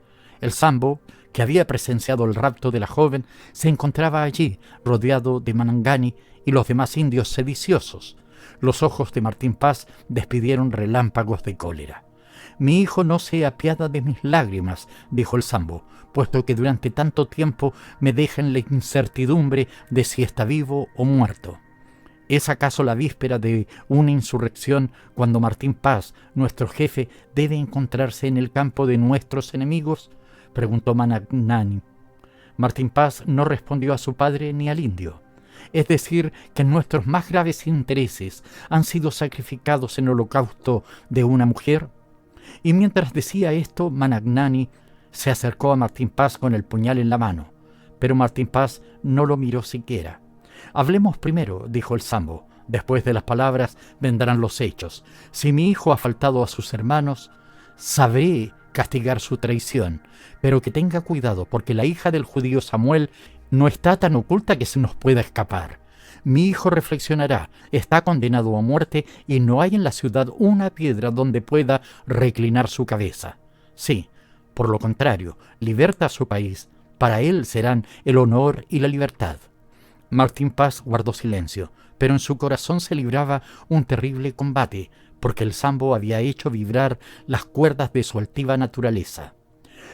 El Sambo, que había presenciado el rapto de la joven, se encontraba allí, rodeado de Manangani y los demás indios sediciosos. Los ojos de Martín Paz despidieron relámpagos de cólera. «Mi hijo no se apiada de mis lágrimas», dijo el Sambo, «puesto que durante tanto tiempo me deja en la incertidumbre de si está vivo o muerto». ¿Es acaso la víspera de una insurrección cuando Martín Paz, nuestro jefe, debe encontrarse en el campo de nuestros enemigos?, preguntó Managnani. Martín Paz no respondió a su padre ni al indio. Es decir, que nuestros más graves intereses han sido sacrificados en holocausto de una mujer. Y mientras decía esto, Managnani se acercó a Martín Paz con el puñal en la mano, pero Martín Paz no lo miró siquiera. «Hablemos primero», dijo el Sambo. «Después de las palabras vendrán los hechos. Si mi hijo ha faltado a sus hermanos, sabré castigar su traición, pero que tenga cuidado, porque la hija del judío Samuel no está tan oculta que se nos pueda escapar. Mi hijo reflexionará, está condenado a muerte y no hay en la ciudad una piedra donde pueda reclinar su cabeza. Sí, por lo contrario, liberta a su país. Para él serán el honor y la libertad». Martín Paz guardó silencio, pero en su corazón se libraba un terrible combate, porque el Sambo había hecho vibrar las cuerdas de su altiva naturaleza.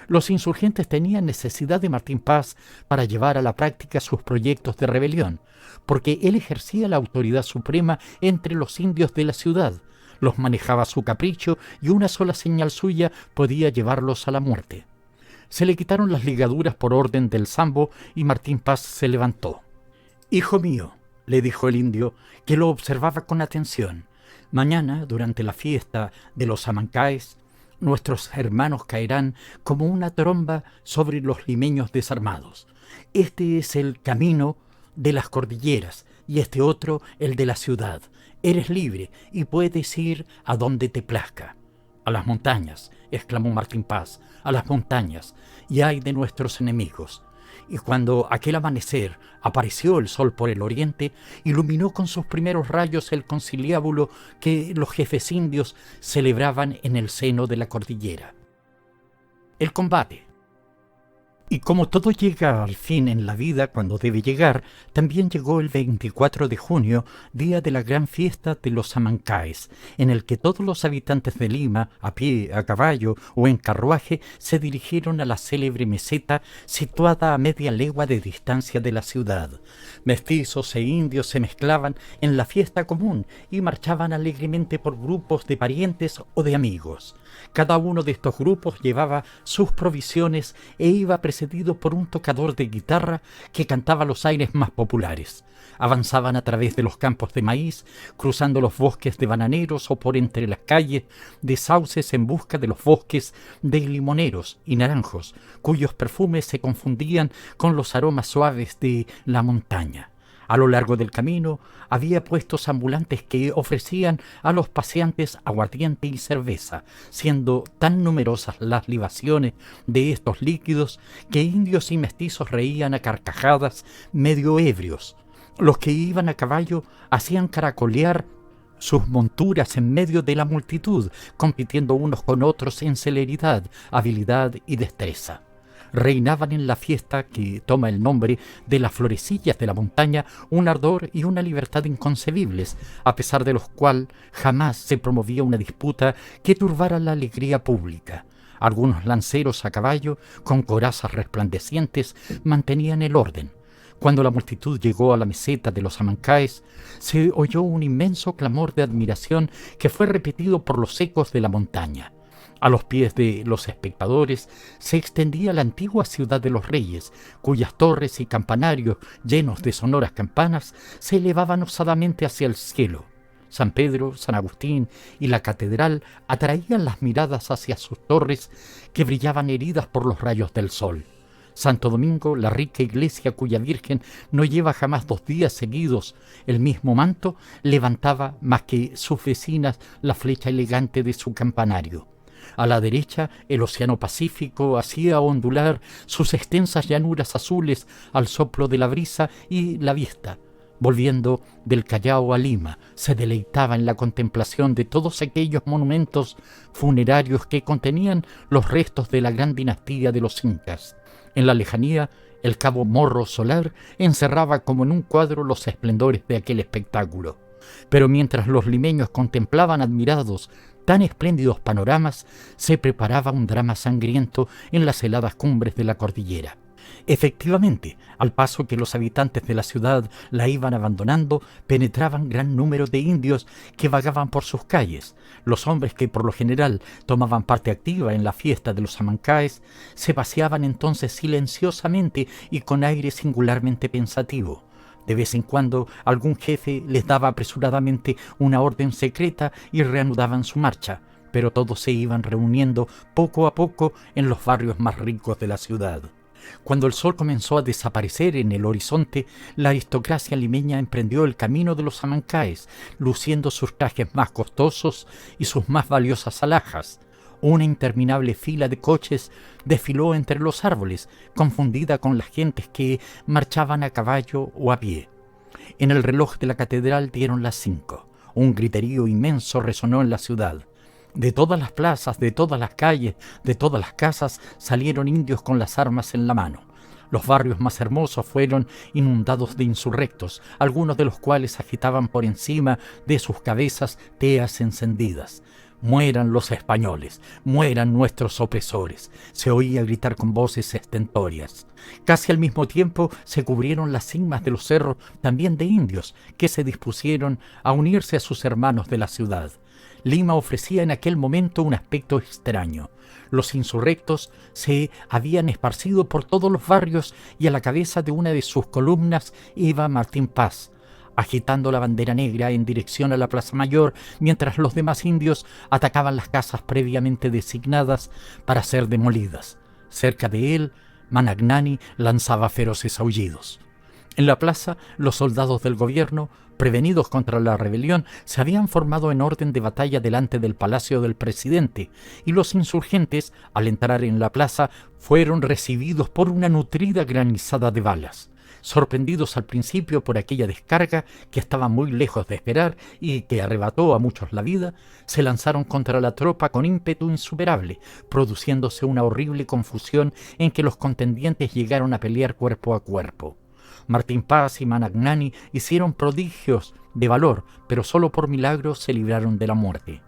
Los insurgentes tenían necesidad de Martín Paz para llevar a la práctica sus proyectos de rebelión, porque él ejercía la autoridad suprema entre los indios de la ciudad, los manejaba a su capricho y una sola señal suya podía llevarlos a la muerte. Se le quitaron las ligaduras por orden del Sambo y Martín Paz se levantó. «Hijo mío», le dijo el indio, que lo observaba con atención, «mañana, durante la fiesta de los Amancaes, nuestros hermanos caerán como una tromba sobre los limeños desarmados. Este es el camino de las cordilleras y este otro el de la ciudad. Eres libre y puedes ir a donde te plazca». «A las montañas», exclamó Martín Paz, «a las montañas, y ay de nuestros enemigos». Y cuando aquel amanecer apareció el sol por el oriente, iluminó con sus primeros rayos el conciliábulo que los jefes indios celebraban en el seno de la cordillera. El combate. Y como todo llega al fin en la vida cuando debe llegar, también llegó el 24 de junio, día de la gran fiesta de los Amancaes, en el que todos los habitantes de Lima, a pie, a caballo o en carruaje, se dirigieron a la célebre meseta situada a media legua de distancia de la ciudad. Mestizos e indios se mezclaban en la fiesta común y marchaban alegremente por grupos de parientes o de amigos. Cada uno de estos grupos llevaba sus provisiones e iba precedido por un tocador de guitarra que cantaba los aires más populares. Avanzaban a través de los campos de maíz, cruzando los bosques de bananeros o por entre las calles de sauces en busca de los bosques de limoneros y naranjos, cuyos perfumes se confundían con los aromas suaves de la montaña. A lo largo del camino había puestos ambulantes que ofrecían a los paseantes aguardiente y cerveza, siendo tan numerosas las libaciones de estos líquidos que indios y mestizos reían a carcajadas medio ebrios. Los que iban a caballo hacían caracolear sus monturas en medio de la multitud, compitiendo unos con otros en celeridad, habilidad y destreza. Reinaban en la fiesta, que toma el nombre de las florecillas de la montaña, un ardor y una libertad inconcebibles, a pesar de los cuales jamás se promovía una disputa que turbara la alegría pública. Algunos lanceros a caballo, con corazas resplandecientes, mantenían el orden. Cuando la multitud llegó a la meseta de los Amancaes, se oyó un inmenso clamor de admiración que fue repetido por los ecos de la montaña. A los pies de los espectadores se extendía la antigua ciudad de los reyes, cuyas torres y campanarios, llenos de sonoras campanas, se elevaban osadamente hacia el cielo. San Pedro, San Agustín y la catedral atraían las miradas hacia sus torres, que brillaban heridas por los rayos del sol. Santo Domingo, la rica iglesia cuya Virgen no lleva jamás 2 días seguidos el mismo manto, levantaba más que sus vecinas la flecha elegante de su campanario. A la derecha, el océano Pacífico hacía ondular sus extensas llanuras azules al soplo de la brisa, y la vista, volviendo del Callao a Lima, se deleitaba en la contemplación de todos aquellos monumentos funerarios que contenían los restos de la gran dinastía de los incas. En la lejanía, el cabo Morro Solar encerraba como en un cuadro los esplendores de aquel espectáculo. Pero mientras los limeños contemplaban admirados tan espléndidos panoramas, se preparaba un drama sangriento en las heladas cumbres de la cordillera. Efectivamente, al paso que los habitantes de la ciudad la iban abandonando, penetraban gran número de indios que vagaban por sus calles. Los hombres que por lo general tomaban parte activa en la fiesta de los Amancaes se paseaban entonces silenciosamente y con aire singularmente pensativo. De vez en cuando algún jefe les daba apresuradamente una orden secreta y reanudaban su marcha, pero todos se iban reuniendo poco a poco en los barrios más ricos de la ciudad. Cuando el sol comenzó a desaparecer en el horizonte, la aristocracia limeña emprendió el camino de los Amancaes, luciendo sus trajes más costosos y sus más valiosas alhajas. Una interminable fila de coches desfiló entre los árboles, confundida con las gentes que marchaban a caballo o a pie. En el reloj de la catedral dieron las 5. Un griterío inmenso resonó en la ciudad. De todas las plazas, de todas las calles, de todas las casas salieron indios con las armas en la mano. Los barrios más hermosos fueron inundados de insurrectos, algunos de los cuales agitaban por encima de sus cabezas teas encendidas. «Mueran los españoles, mueran nuestros opresores», se oía gritar con voces estentóreas. Casi al mismo tiempo se cubrieron las cimas de los cerros también de indios que se dispusieron a unirse a sus hermanos de la ciudad. Lima ofrecía en aquel momento un aspecto extraño. Los insurrectos se habían esparcido por todos los barrios y a la cabeza de una de sus columnas iba Martín Paz, agitando la bandera negra en dirección a la Plaza Mayor, mientras los demás indios atacaban las casas previamente designadas para ser demolidas. Cerca de él, Managnani lanzaba feroces aullidos. En la plaza, los soldados del gobierno, prevenidos contra la rebelión, se habían formado en orden de batalla delante del palacio del presidente, y los insurgentes, al entrar en la plaza, fueron recibidos por una nutrida granizada de balas. Sorprendidos al principio por aquella descarga que estaba muy lejos de esperar y que arrebató a muchos la vida, se lanzaron contra la tropa con ímpetu insuperable, produciéndose una horrible confusión en que los contendientes llegaron a pelear cuerpo a cuerpo. Martín Paz y Managnani hicieron prodigios de valor, pero solo por milagro se libraron de la muerte.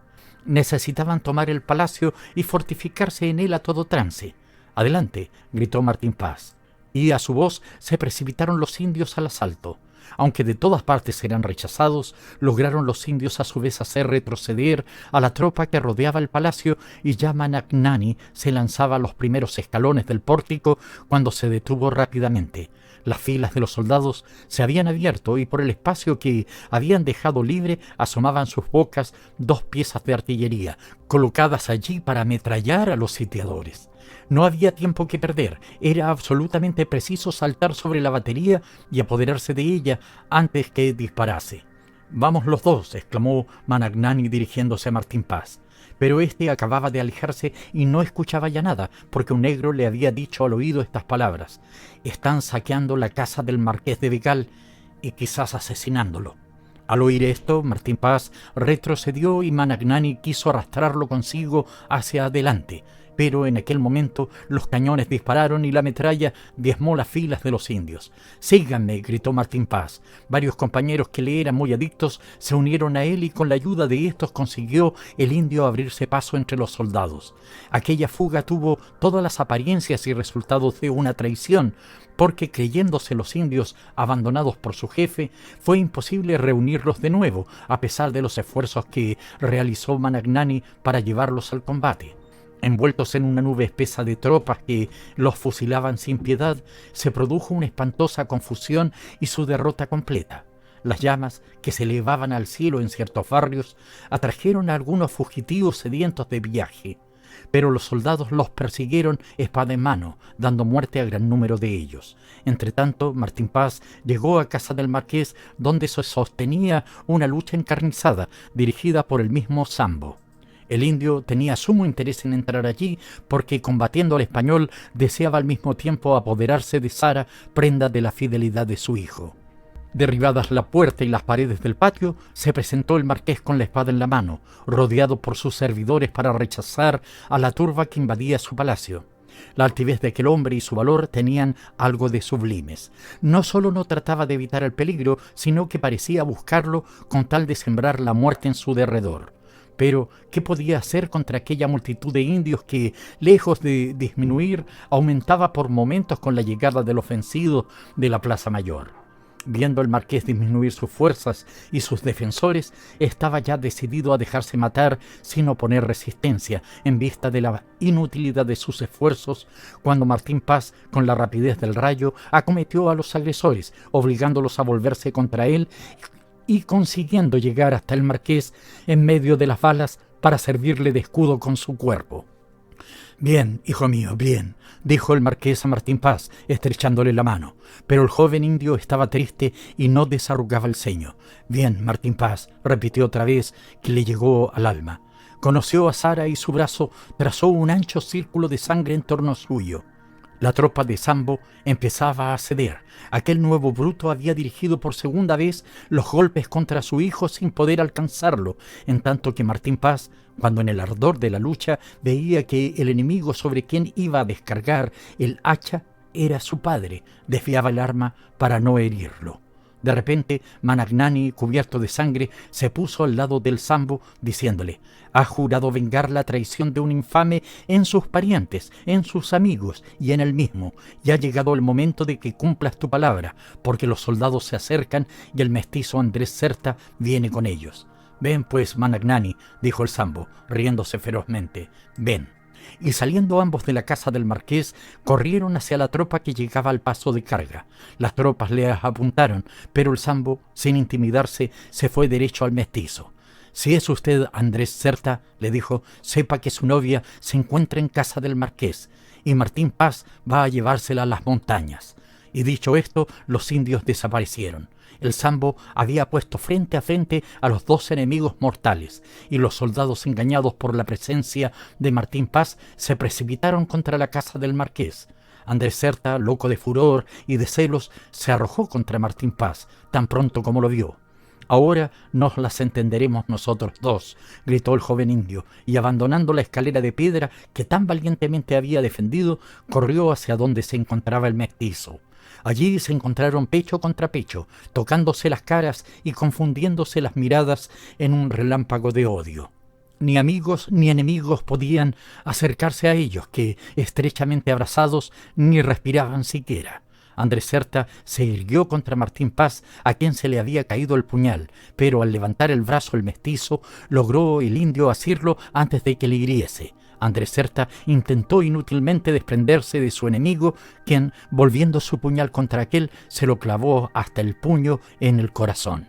Necesitaban tomar el palacio y fortificarse en él a todo trance. «Adelante», gritó Martín Paz, y a su voz se precipitaron los indios al asalto. Aunque de todas partes eran rechazados, lograron los indios a su vez hacer retroceder a la tropa que rodeaba el palacio, y ya Managnani se lanzaba a los primeros escalones del pórtico cuando se detuvo rápidamente. Las filas de los soldados se habían abierto y por el espacio que habían dejado libre asomaban sus bocas 2 piezas de artillería, colocadas allí para ametrallar a los sitiadores. No había tiempo que perder, era absolutamente preciso saltar sobre la batería y apoderarse de ella antes que disparase. «Vamos los dos», exclamó Managnani dirigiéndose a Martín Paz. Pero éste acababa de alejarse y no escuchaba ya nada, porque un negro le había dicho al oído estas palabras: «Están saqueando la casa del marqués de Becal y quizás asesinándolo». Al oír esto, Martín Paz retrocedió y Managnani quiso arrastrarlo consigo hacia adelante. Pero en aquel momento los cañones dispararon y la metralla diezmó las filas de los indios. «Síganme», gritó Martín Paz. Varios compañeros que le eran muy adictos se unieron a él y con la ayuda de estos consiguió el indio abrirse paso entre los soldados. Aquella fuga tuvo todas las apariencias y resultados de una traición, porque creyéndose los indios abandonados por su jefe, fue imposible reunirlos de nuevo, a pesar de los esfuerzos que realizó Managnani para llevarlos al combate. Envueltos en una nube espesa de tropas que los fusilaban sin piedad, se produjo una espantosa confusión y su derrota completa. Las llamas que se elevaban al cielo en ciertos barrios atrajeron a algunos fugitivos sedientos de viaje, pero los soldados los persiguieron espada en mano, dando muerte a gran número de ellos. Entretanto, Martín Paz llegó a casa del marqués, donde se sostenía una lucha encarnizada, dirigida por el mismo Sambo. El indio tenía sumo interés en entrar allí porque, combatiendo al español, deseaba al mismo tiempo apoderarse de Sara, prenda de la fidelidad de su hijo. Derribadas la puerta y las paredes del patio, se presentó el marqués con la espada en la mano, rodeado por sus servidores para rechazar a la turba que invadía su palacio. La altivez de aquel hombre y su valor tenían algo de sublimes. No solo no trataba de evitar el peligro, sino que parecía buscarlo con tal de sembrar la muerte en su derredor. Pero, ¿qué podía hacer contra aquella multitud de indios que, lejos de disminuir, aumentaba por momentos con la llegada del ofensivo de la Plaza Mayor? Viendo el marqués disminuir sus fuerzas y sus defensores, estaba ya decidido a dejarse matar sin oponer resistencia, en vista de la inutilidad de sus esfuerzos, cuando Martín Paz, con la rapidez del rayo, acometió a los agresores, obligándolos a volverse contra él y consiguiendo llegar hasta el marqués en medio de las balas para servirle de escudo con su cuerpo. «Bien, hijo mío, bien», dijo el marqués a Martín Paz, estrechándole la mano, pero el joven indio estaba triste y no desarrugaba el ceño. «Bien, Martín Paz», repitió otra vez, que le llegó al alma. Conoció a Sara y su brazo trazó un ancho círculo de sangre en torno suyo. La tropa de Sambo empezaba a ceder. Aquel nuevo bruto había dirigido por segunda vez los golpes contra su hijo sin poder alcanzarlo, en tanto que Martín Paz, cuando en el ardor de la lucha veía que el enemigo sobre quien iba a descargar el hacha era su padre, desviaba el arma para no herirlo. De repente, Managnani, cubierto de sangre, se puso al lado del Sambo, diciéndole: «Has jurado vengar la traición de un infame en sus parientes, en sus amigos y en él mismo, y ha llegado el momento de que cumplas tu palabra, porque los soldados se acercan y el mestizo Andrés Certa viene con ellos». «Ven pues, Managnani», dijo el Sambo, riéndose ferozmente, «ven». Y saliendo ambos de la casa del marqués, corrieron hacia la tropa que llegaba al paso de carga. Las tropas le apuntaron, pero el Sambo, sin intimidarse, se fue derecho al mestizo. «Si es usted Andrés Certa», le dijo, «sepa que su novia se encuentra en casa del marqués, y Martín Paz va a llevársela a las montañas». Y dicho esto, los indios desaparecieron. El Sambo había puesto frente a frente a los dos enemigos mortales, y los soldados, engañados por la presencia de Martín Paz, se precipitaron contra la casa del marqués. Andrés Certa, loco de furor y de celos, se arrojó contra Martín Paz, tan pronto como lo vio. «Ahora nos las entenderemos nosotros dos», gritó el joven indio, y abandonando la escalera de piedra que tan valientemente había defendido, corrió hacia donde se encontraba el mestizo. Allí se encontraron pecho contra pecho, tocándose las caras y confundiéndose las miradas en un relámpago de odio. Ni amigos ni enemigos podían acercarse a ellos, que, estrechamente abrazados, ni respiraban siquiera. Andrés Certa se irguió contra Martín Paz, a quien se le había caído el puñal, pero al levantar el brazo el mestizo, logró el indio asirlo antes de que le hiriese. Andrés Certa intentó inútilmente desprenderse de su enemigo, quien, volviendo su puñal contra aquel, se lo clavó hasta el puño en el corazón.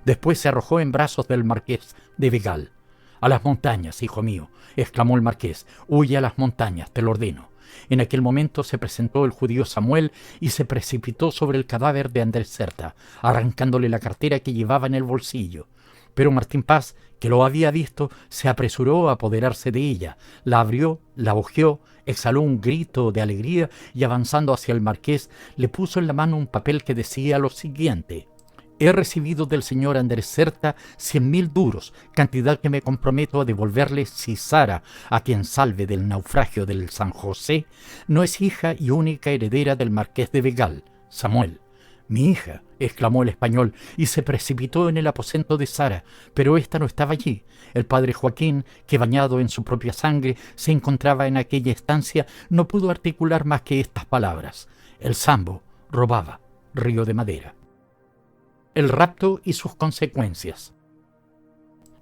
Después se arrojó en brazos del marqués de Begal. «A las montañas, hijo mío», exclamó el marqués, «huye a las montañas, te lo ordeno». En aquel momento se presentó el judío Samuel y se precipitó sobre el cadáver de Andrés Certa, arrancándole la cartera que llevaba en el bolsillo. Pero Martín Paz, que lo había visto, se apresuró a apoderarse de ella, la abrió, la hojeó, exhaló un grito de alegría y, avanzando hacia el marqués, le puso en la mano un papel que decía lo siguiente: «He recibido del señor Andrés Certa 100.000 duros, cantidad que me comprometo a devolverle si Sara, a quien salve del naufragio del San José, no es hija y única heredera del marqués de Begal, Samuel». «Mi hija», exclamó el español, y se precipitó en el aposento de Sara, pero ésta no estaba allí. El padre Joaquín, que bañado en su propia sangre se encontraba en aquella estancia, no pudo articular más que estas palabras: «El Sambo robaba Río de Madera». El rapto y sus consecuencias.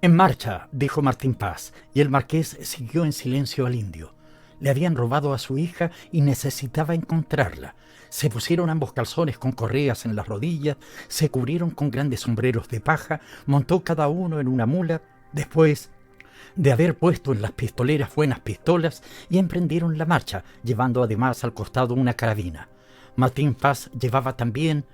«En marcha», dijo Martín Paz, y el marqués siguió en silencio al indio. Le habían robado a su hija y necesitaba encontrarla. Se pusieron ambos calzones con correas en las rodillas, se cubrieron con grandes sombreros de paja, montó cada uno en una mula, después de haber puesto en las pistoleras buenas pistolas, y emprendieron la marcha, llevando además al costado una carabina. Martín Paz llevaba también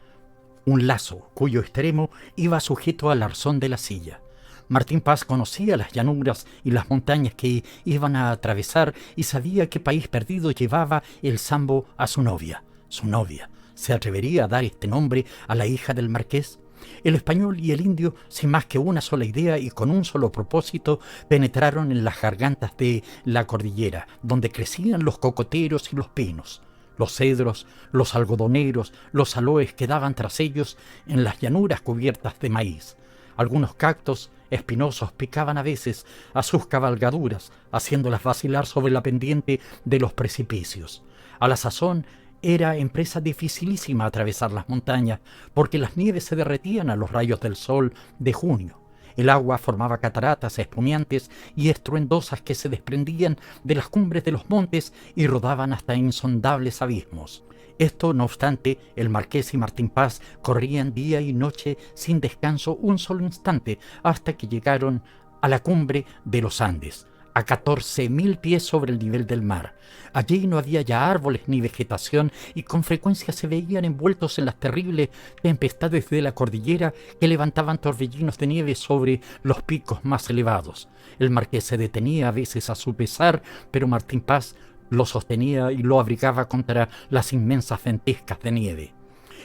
un lazo, cuyo extremo iba sujeto al arzón de la silla. Martín Paz conocía las llanuras y las montañas que iban a atravesar y sabía qué país perdido llevaba el Sambo a su novia. Su novia. ¿Se atrevería a dar este nombre a la hija del marqués? El español y el indio, sin más que una sola idea y con un solo propósito, penetraron en las gargantas de la cordillera, donde crecían los cocoteros y los pinos. Los cedros, los algodoneros, los aloes quedaban tras ellos en las llanuras cubiertas de maíz. Algunos cactos espinosos picaban a veces a sus cabalgaduras, haciéndolas vacilar sobre la pendiente de los precipicios. A la sazón era empresa dificilísima atravesar las montañas, porque las nieves se derretían a los rayos del sol de junio. El agua formaba cataratas espumeantes y estruendosas que se desprendían de las cumbres de los montes y rodaban hasta insondables abismos. Esto, no obstante, el marqués y Martín Paz corrían día y noche sin descanso un solo instante hasta que llegaron a la cumbre de los Andes, a 14.000 pies sobre el nivel del mar. Allí no había ya árboles ni vegetación y con frecuencia se veían envueltos en las terribles tempestades de la cordillera que levantaban torbellinos de nieve sobre los picos más elevados. El marqués se detenía a veces a su pesar, pero Martín Paz lo sostenía y lo abrigaba contra las inmensas ventiscas de nieve.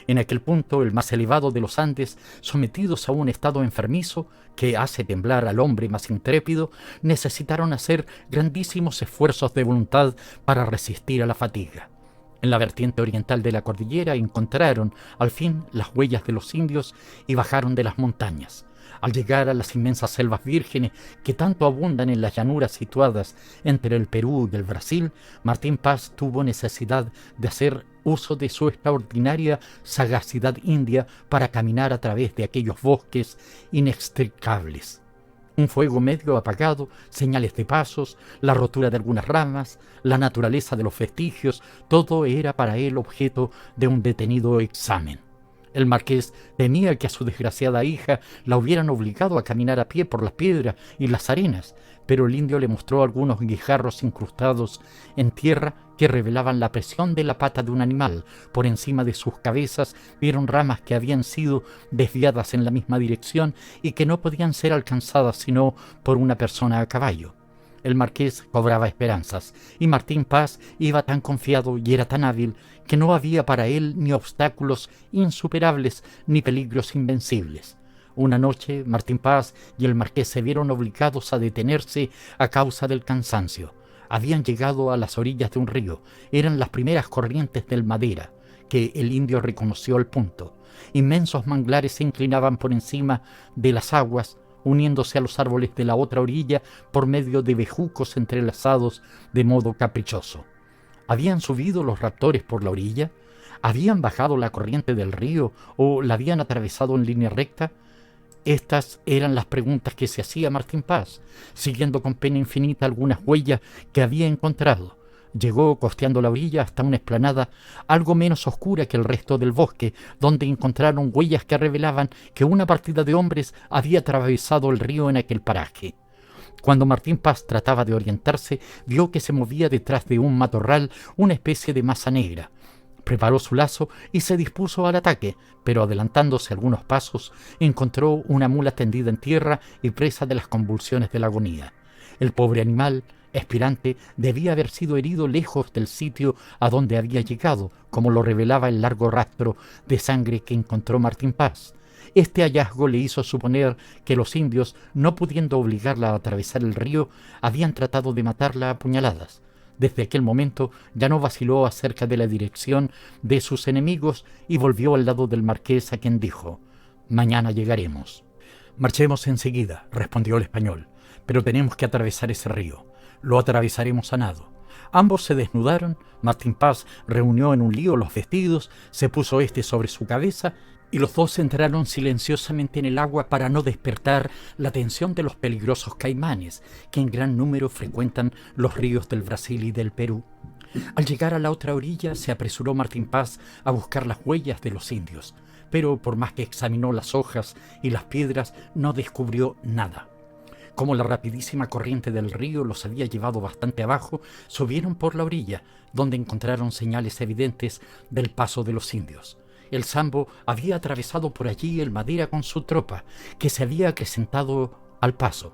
En aquel punto, el más elevado de los Andes, sometidos a un estado enfermizo que hace temblar al hombre más intrépido, necesitaron hacer grandísimos esfuerzos de voluntad para resistir a la fatiga. En la vertiente oriental de la cordillera encontraron, al fin, las huellas de los indios y bajaron de las montañas. Al llegar a las inmensas selvas vírgenes que tanto abundan en las llanuras situadas entre el Perú y el Brasil, Martín Paz tuvo necesidad de hacer uso de su extraordinaria sagacidad india para caminar a través de aquellos bosques inextricables. Un fuego medio apagado, señales de pasos, la rotura de algunas ramas, la naturaleza de los vestigios, todo era para él objeto de un detenido examen. El marqués temía que a su desgraciada hija la hubieran obligado a caminar a pie por las piedras y las arenas, pero el indio le mostró algunos guijarros incrustados en tierra que revelaban la presión de la pata de un animal. Por encima de sus cabezas vieron ramas que habían sido desviadas en la misma dirección y que no podían ser alcanzadas sino por una persona a caballo. El marqués cobraba esperanzas, y Martín Paz iba tan confiado y era tan hábil que no había para él ni obstáculos insuperables ni peligros invencibles. Una noche, Martín Paz y el marqués se vieron obligados a detenerse a causa del cansancio. Habían llegado a las orillas de un río. Eran las primeras corrientes del Madera, que el indio reconoció al punto. Inmensos manglares se inclinaban por encima de las aguas, uniéndose a los árboles de la otra orilla por medio de bejucos entrelazados de modo caprichoso. ¿Habían subido los raptores por la orilla? ¿Habían bajado la corriente del río o la habían atravesado en línea recta? Estas eran las preguntas que se hacía Martín Paz, siguiendo con pena infinita algunas huellas que había encontrado. Llegó costeando la orilla hasta una explanada algo menos oscura que el resto del bosque, donde encontraron huellas que revelaban que una partida de hombres había atravesado el río en aquel paraje. Cuando Martín Paz trataba de orientarse, vio que se movía detrás de un matorral una especie de masa negra. Preparó su lazo y se dispuso al ataque, pero adelantándose algunos pasos, encontró una mula tendida en tierra y presa de las convulsiones de la agonía. El pobre animal, expirante, debía haber sido herido lejos del sitio a donde había llegado, como lo revelaba el largo rastro de sangre que encontró Martín Paz. Este hallazgo le hizo suponer que los indios, no pudiendo obligarla a atravesar el río, habían tratado de matarla a puñaladas. Desde aquel momento ya no vaciló acerca de la dirección de sus enemigos y volvió al lado del marqués, a quien dijo: «Mañana llegaremos». «Marchemos enseguida», respondió el español, «pero tenemos que atravesar ese río. Lo atravesaremos a nado». Ambos se desnudaron. Martín Paz reunió en un lío los vestidos, se puso sobre su cabeza y los dos entraron silenciosamente en el agua para no despertar la atención de los peligrosos caimanes que en gran número frecuentan los ríos del Brasil y del Perú. Al llegar a la otra orilla se apresuró Martín Paz a buscar las huellas de los indios, pero por más que examinó las hojas y las piedras no descubrió nada. Como la rapidísima corriente del río los había llevado bastante abajo, subieron por la orilla, donde encontraron señales evidentes del paso de los indios. El Sambo había atravesado por allí el Madera con su tropa, que se había acrecentado al paso.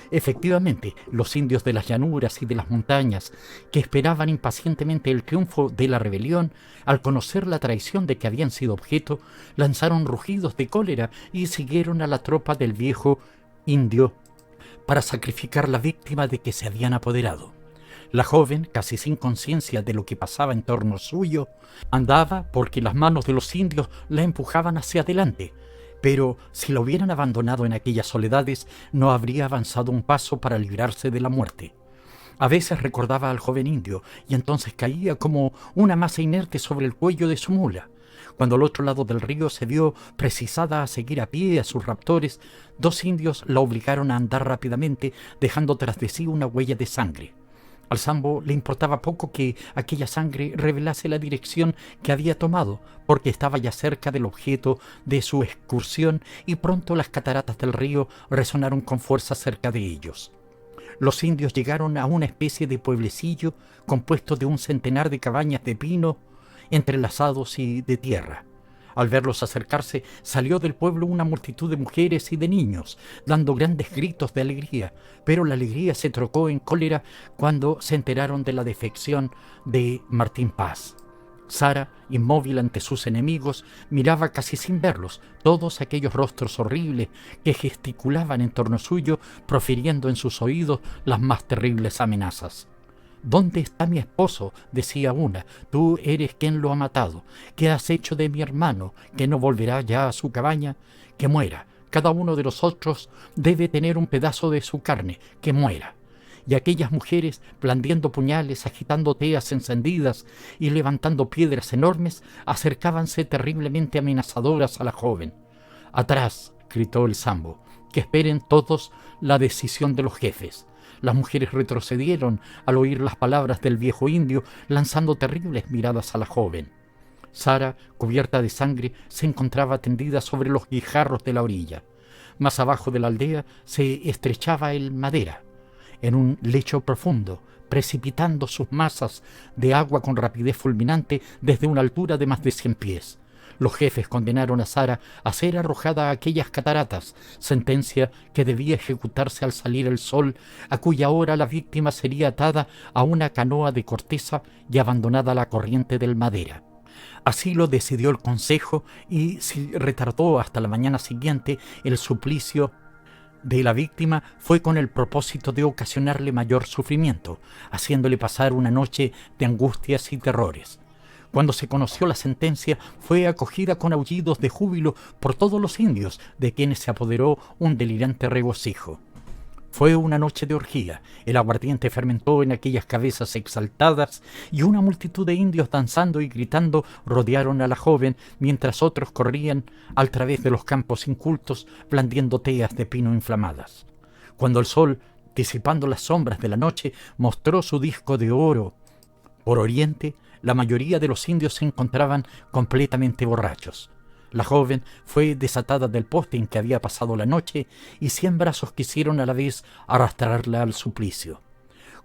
Efectivamente, los indios de las llanuras y de las montañas, que esperaban impacientemente el triunfo de la rebelión, al conocer la traición de que habían sido objeto, lanzaron rugidos de cólera y siguieron a la tropa del viejo indio para sacrificar la víctima de que se habían apoderado. La joven, casi sin conciencia de lo que pasaba en torno suyo, andaba porque las manos de los indios la empujaban hacia adelante. Pero si lo hubieran abandonado en aquellas soledades, no habría avanzado un paso para librarse de la muerte. A veces recordaba al joven indio y entonces caía como una masa inerte sobre el cuello de su mula. Cuando al otro lado del río se vio precisada a seguir a pie a sus raptores, dos indios la obligaron a andar rápidamente, dejando tras de sí una huella de sangre. Al sambo le importaba poco que aquella sangre revelase la dirección que había tomado, porque estaba ya cerca del objeto de su excursión y pronto las cataratas del río resonaron con fuerza cerca de ellos. Los indios llegaron a una especie de pueblecillo compuesto de un centenar de cabañas de pino entrelazados y de tierra. Al verlos acercarse, salió del pueblo una multitud de mujeres y de niños, dando grandes gritos de alegría, pero la alegría se trocó en cólera cuando se enteraron de la defección de Martín Paz. Sara, inmóvil ante sus enemigos, miraba casi sin verlos todos aquellos rostros horribles que gesticulaban en torno suyo, profiriendo en sus oídos las más terribles amenazas. «¿Dónde está mi esposo?», decía una. «Tú eres quien lo ha matado. ¿Qué has hecho de mi hermano, que no volverá ya a su cabaña? Que muera. Cada uno de nosotros debe tener un pedazo de su carne. Que muera». Y aquellas mujeres, blandiendo puñales, agitando teas encendidas y levantando piedras enormes, acercábanse terriblemente amenazadoras a la joven. «Atrás», gritó el sambo, «que esperen todos la decisión de los jefes». Las mujeres retrocedieron al oír las palabras del viejo indio, lanzando terribles miradas a la joven. Sara, cubierta de sangre, se encontraba tendida sobre los guijarros de la orilla. Más abajo de la aldea se estrechaba el Madera, en un lecho profundo, precipitando sus masas de agua con rapidez fulminante desde una altura de más de 100 pies. Los jefes condenaron a Sara a ser arrojada a aquellas cataratas, sentencia que debía ejecutarse al salir el sol, a cuya hora la víctima sería atada a una canoa de corteza y abandonada a la corriente del Madera. Así lo decidió el consejo y si retardó hasta la mañana siguiente el suplicio de la víctima fue con el propósito de ocasionarle mayor sufrimiento, haciéndole pasar una noche de angustias y terrores. Cuando se conoció la sentencia, fue acogida con aullidos de júbilo por todos los indios, de quienes se apoderó un delirante regocijo. Fue una noche de orgía. El aguardiente fermentó en aquellas cabezas exaltadas y una multitud de indios danzando y gritando rodearon a la joven, mientras otros corrían al través de los campos incultos, blandiendo teas de pino inflamadas. Cuando el sol, disipando las sombras de la noche, mostró su disco de oro por oriente, la mayoría de los indios se encontraban completamente borrachos. La joven fue desatada del poste en que había pasado la noche y 100 brazos quisieron a la vez arrastrarla al suplicio.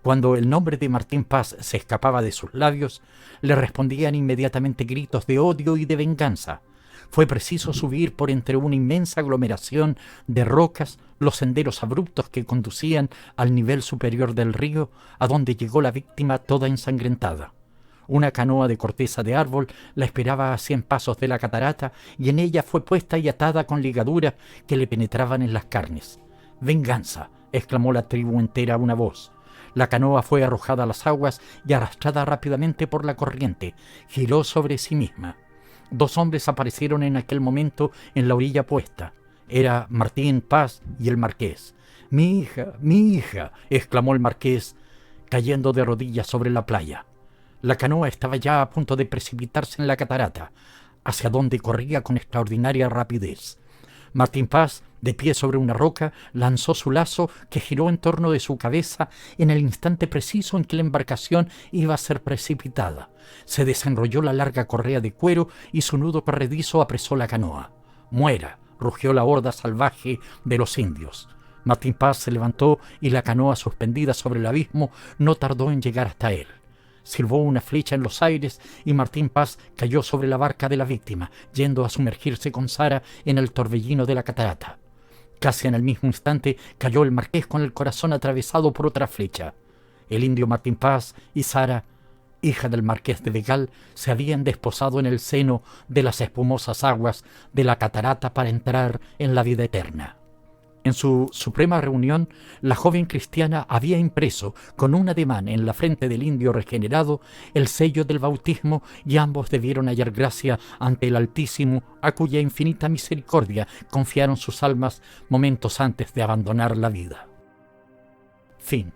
Cuando el nombre de Martín Paz se escapaba de sus labios, le respondían inmediatamente gritos de odio y de venganza. Fue preciso subir por entre una inmensa aglomeración de rocas los senderos abruptos que conducían al nivel superior del río, a donde llegó la víctima toda ensangrentada. Una canoa de corteza de árbol la esperaba a 100 pasos de la catarata y en ella fue puesta y atada con ligaduras que le penetraban en las carnes. «¡Venganza!», exclamó la tribu entera a una voz. La canoa fue arrojada a las aguas y arrastrada rápidamente por la corriente, giró sobre sí misma. 2 hombres aparecieron en aquel momento en la orilla opuesta. Era Martín Paz y el marqués. Mi hija!», exclamó el marqués, cayendo de rodillas sobre la playa. La canoa estaba ya a punto de precipitarse en la catarata, hacia donde corría con extraordinaria rapidez. Martín Paz, de pie sobre una roca, lanzó su lazo que giró en torno de su cabeza en el instante preciso en que la embarcación iba a ser precipitada. Se desenrolló la larga correa de cuero y su nudo corredizo apresó la canoa. «¡Muera!», rugió la horda salvaje de los indios. Martín Paz se levantó y la canoa, suspendida sobre el abismo, no tardó en llegar hasta él. Silbó una flecha en los aires y Martín Paz cayó sobre la barca de la víctima, yendo a sumergirse con Sara en el torbellino de la catarata. Casi en el mismo instante cayó el marqués con el corazón atravesado por otra flecha. El indio Martín Paz y Sara, hija del marqués de Begal, se habían desposado en el seno de las espumosas aguas de la catarata para entrar en la vida eterna. En su suprema reunión, la joven cristiana había impreso con un ademán en la frente del indio regenerado el sello del bautismo, y ambos debieron hallar gracia ante el Altísimo, a cuya infinita misericordia confiaron sus almas momentos antes de abandonar la vida. Fin.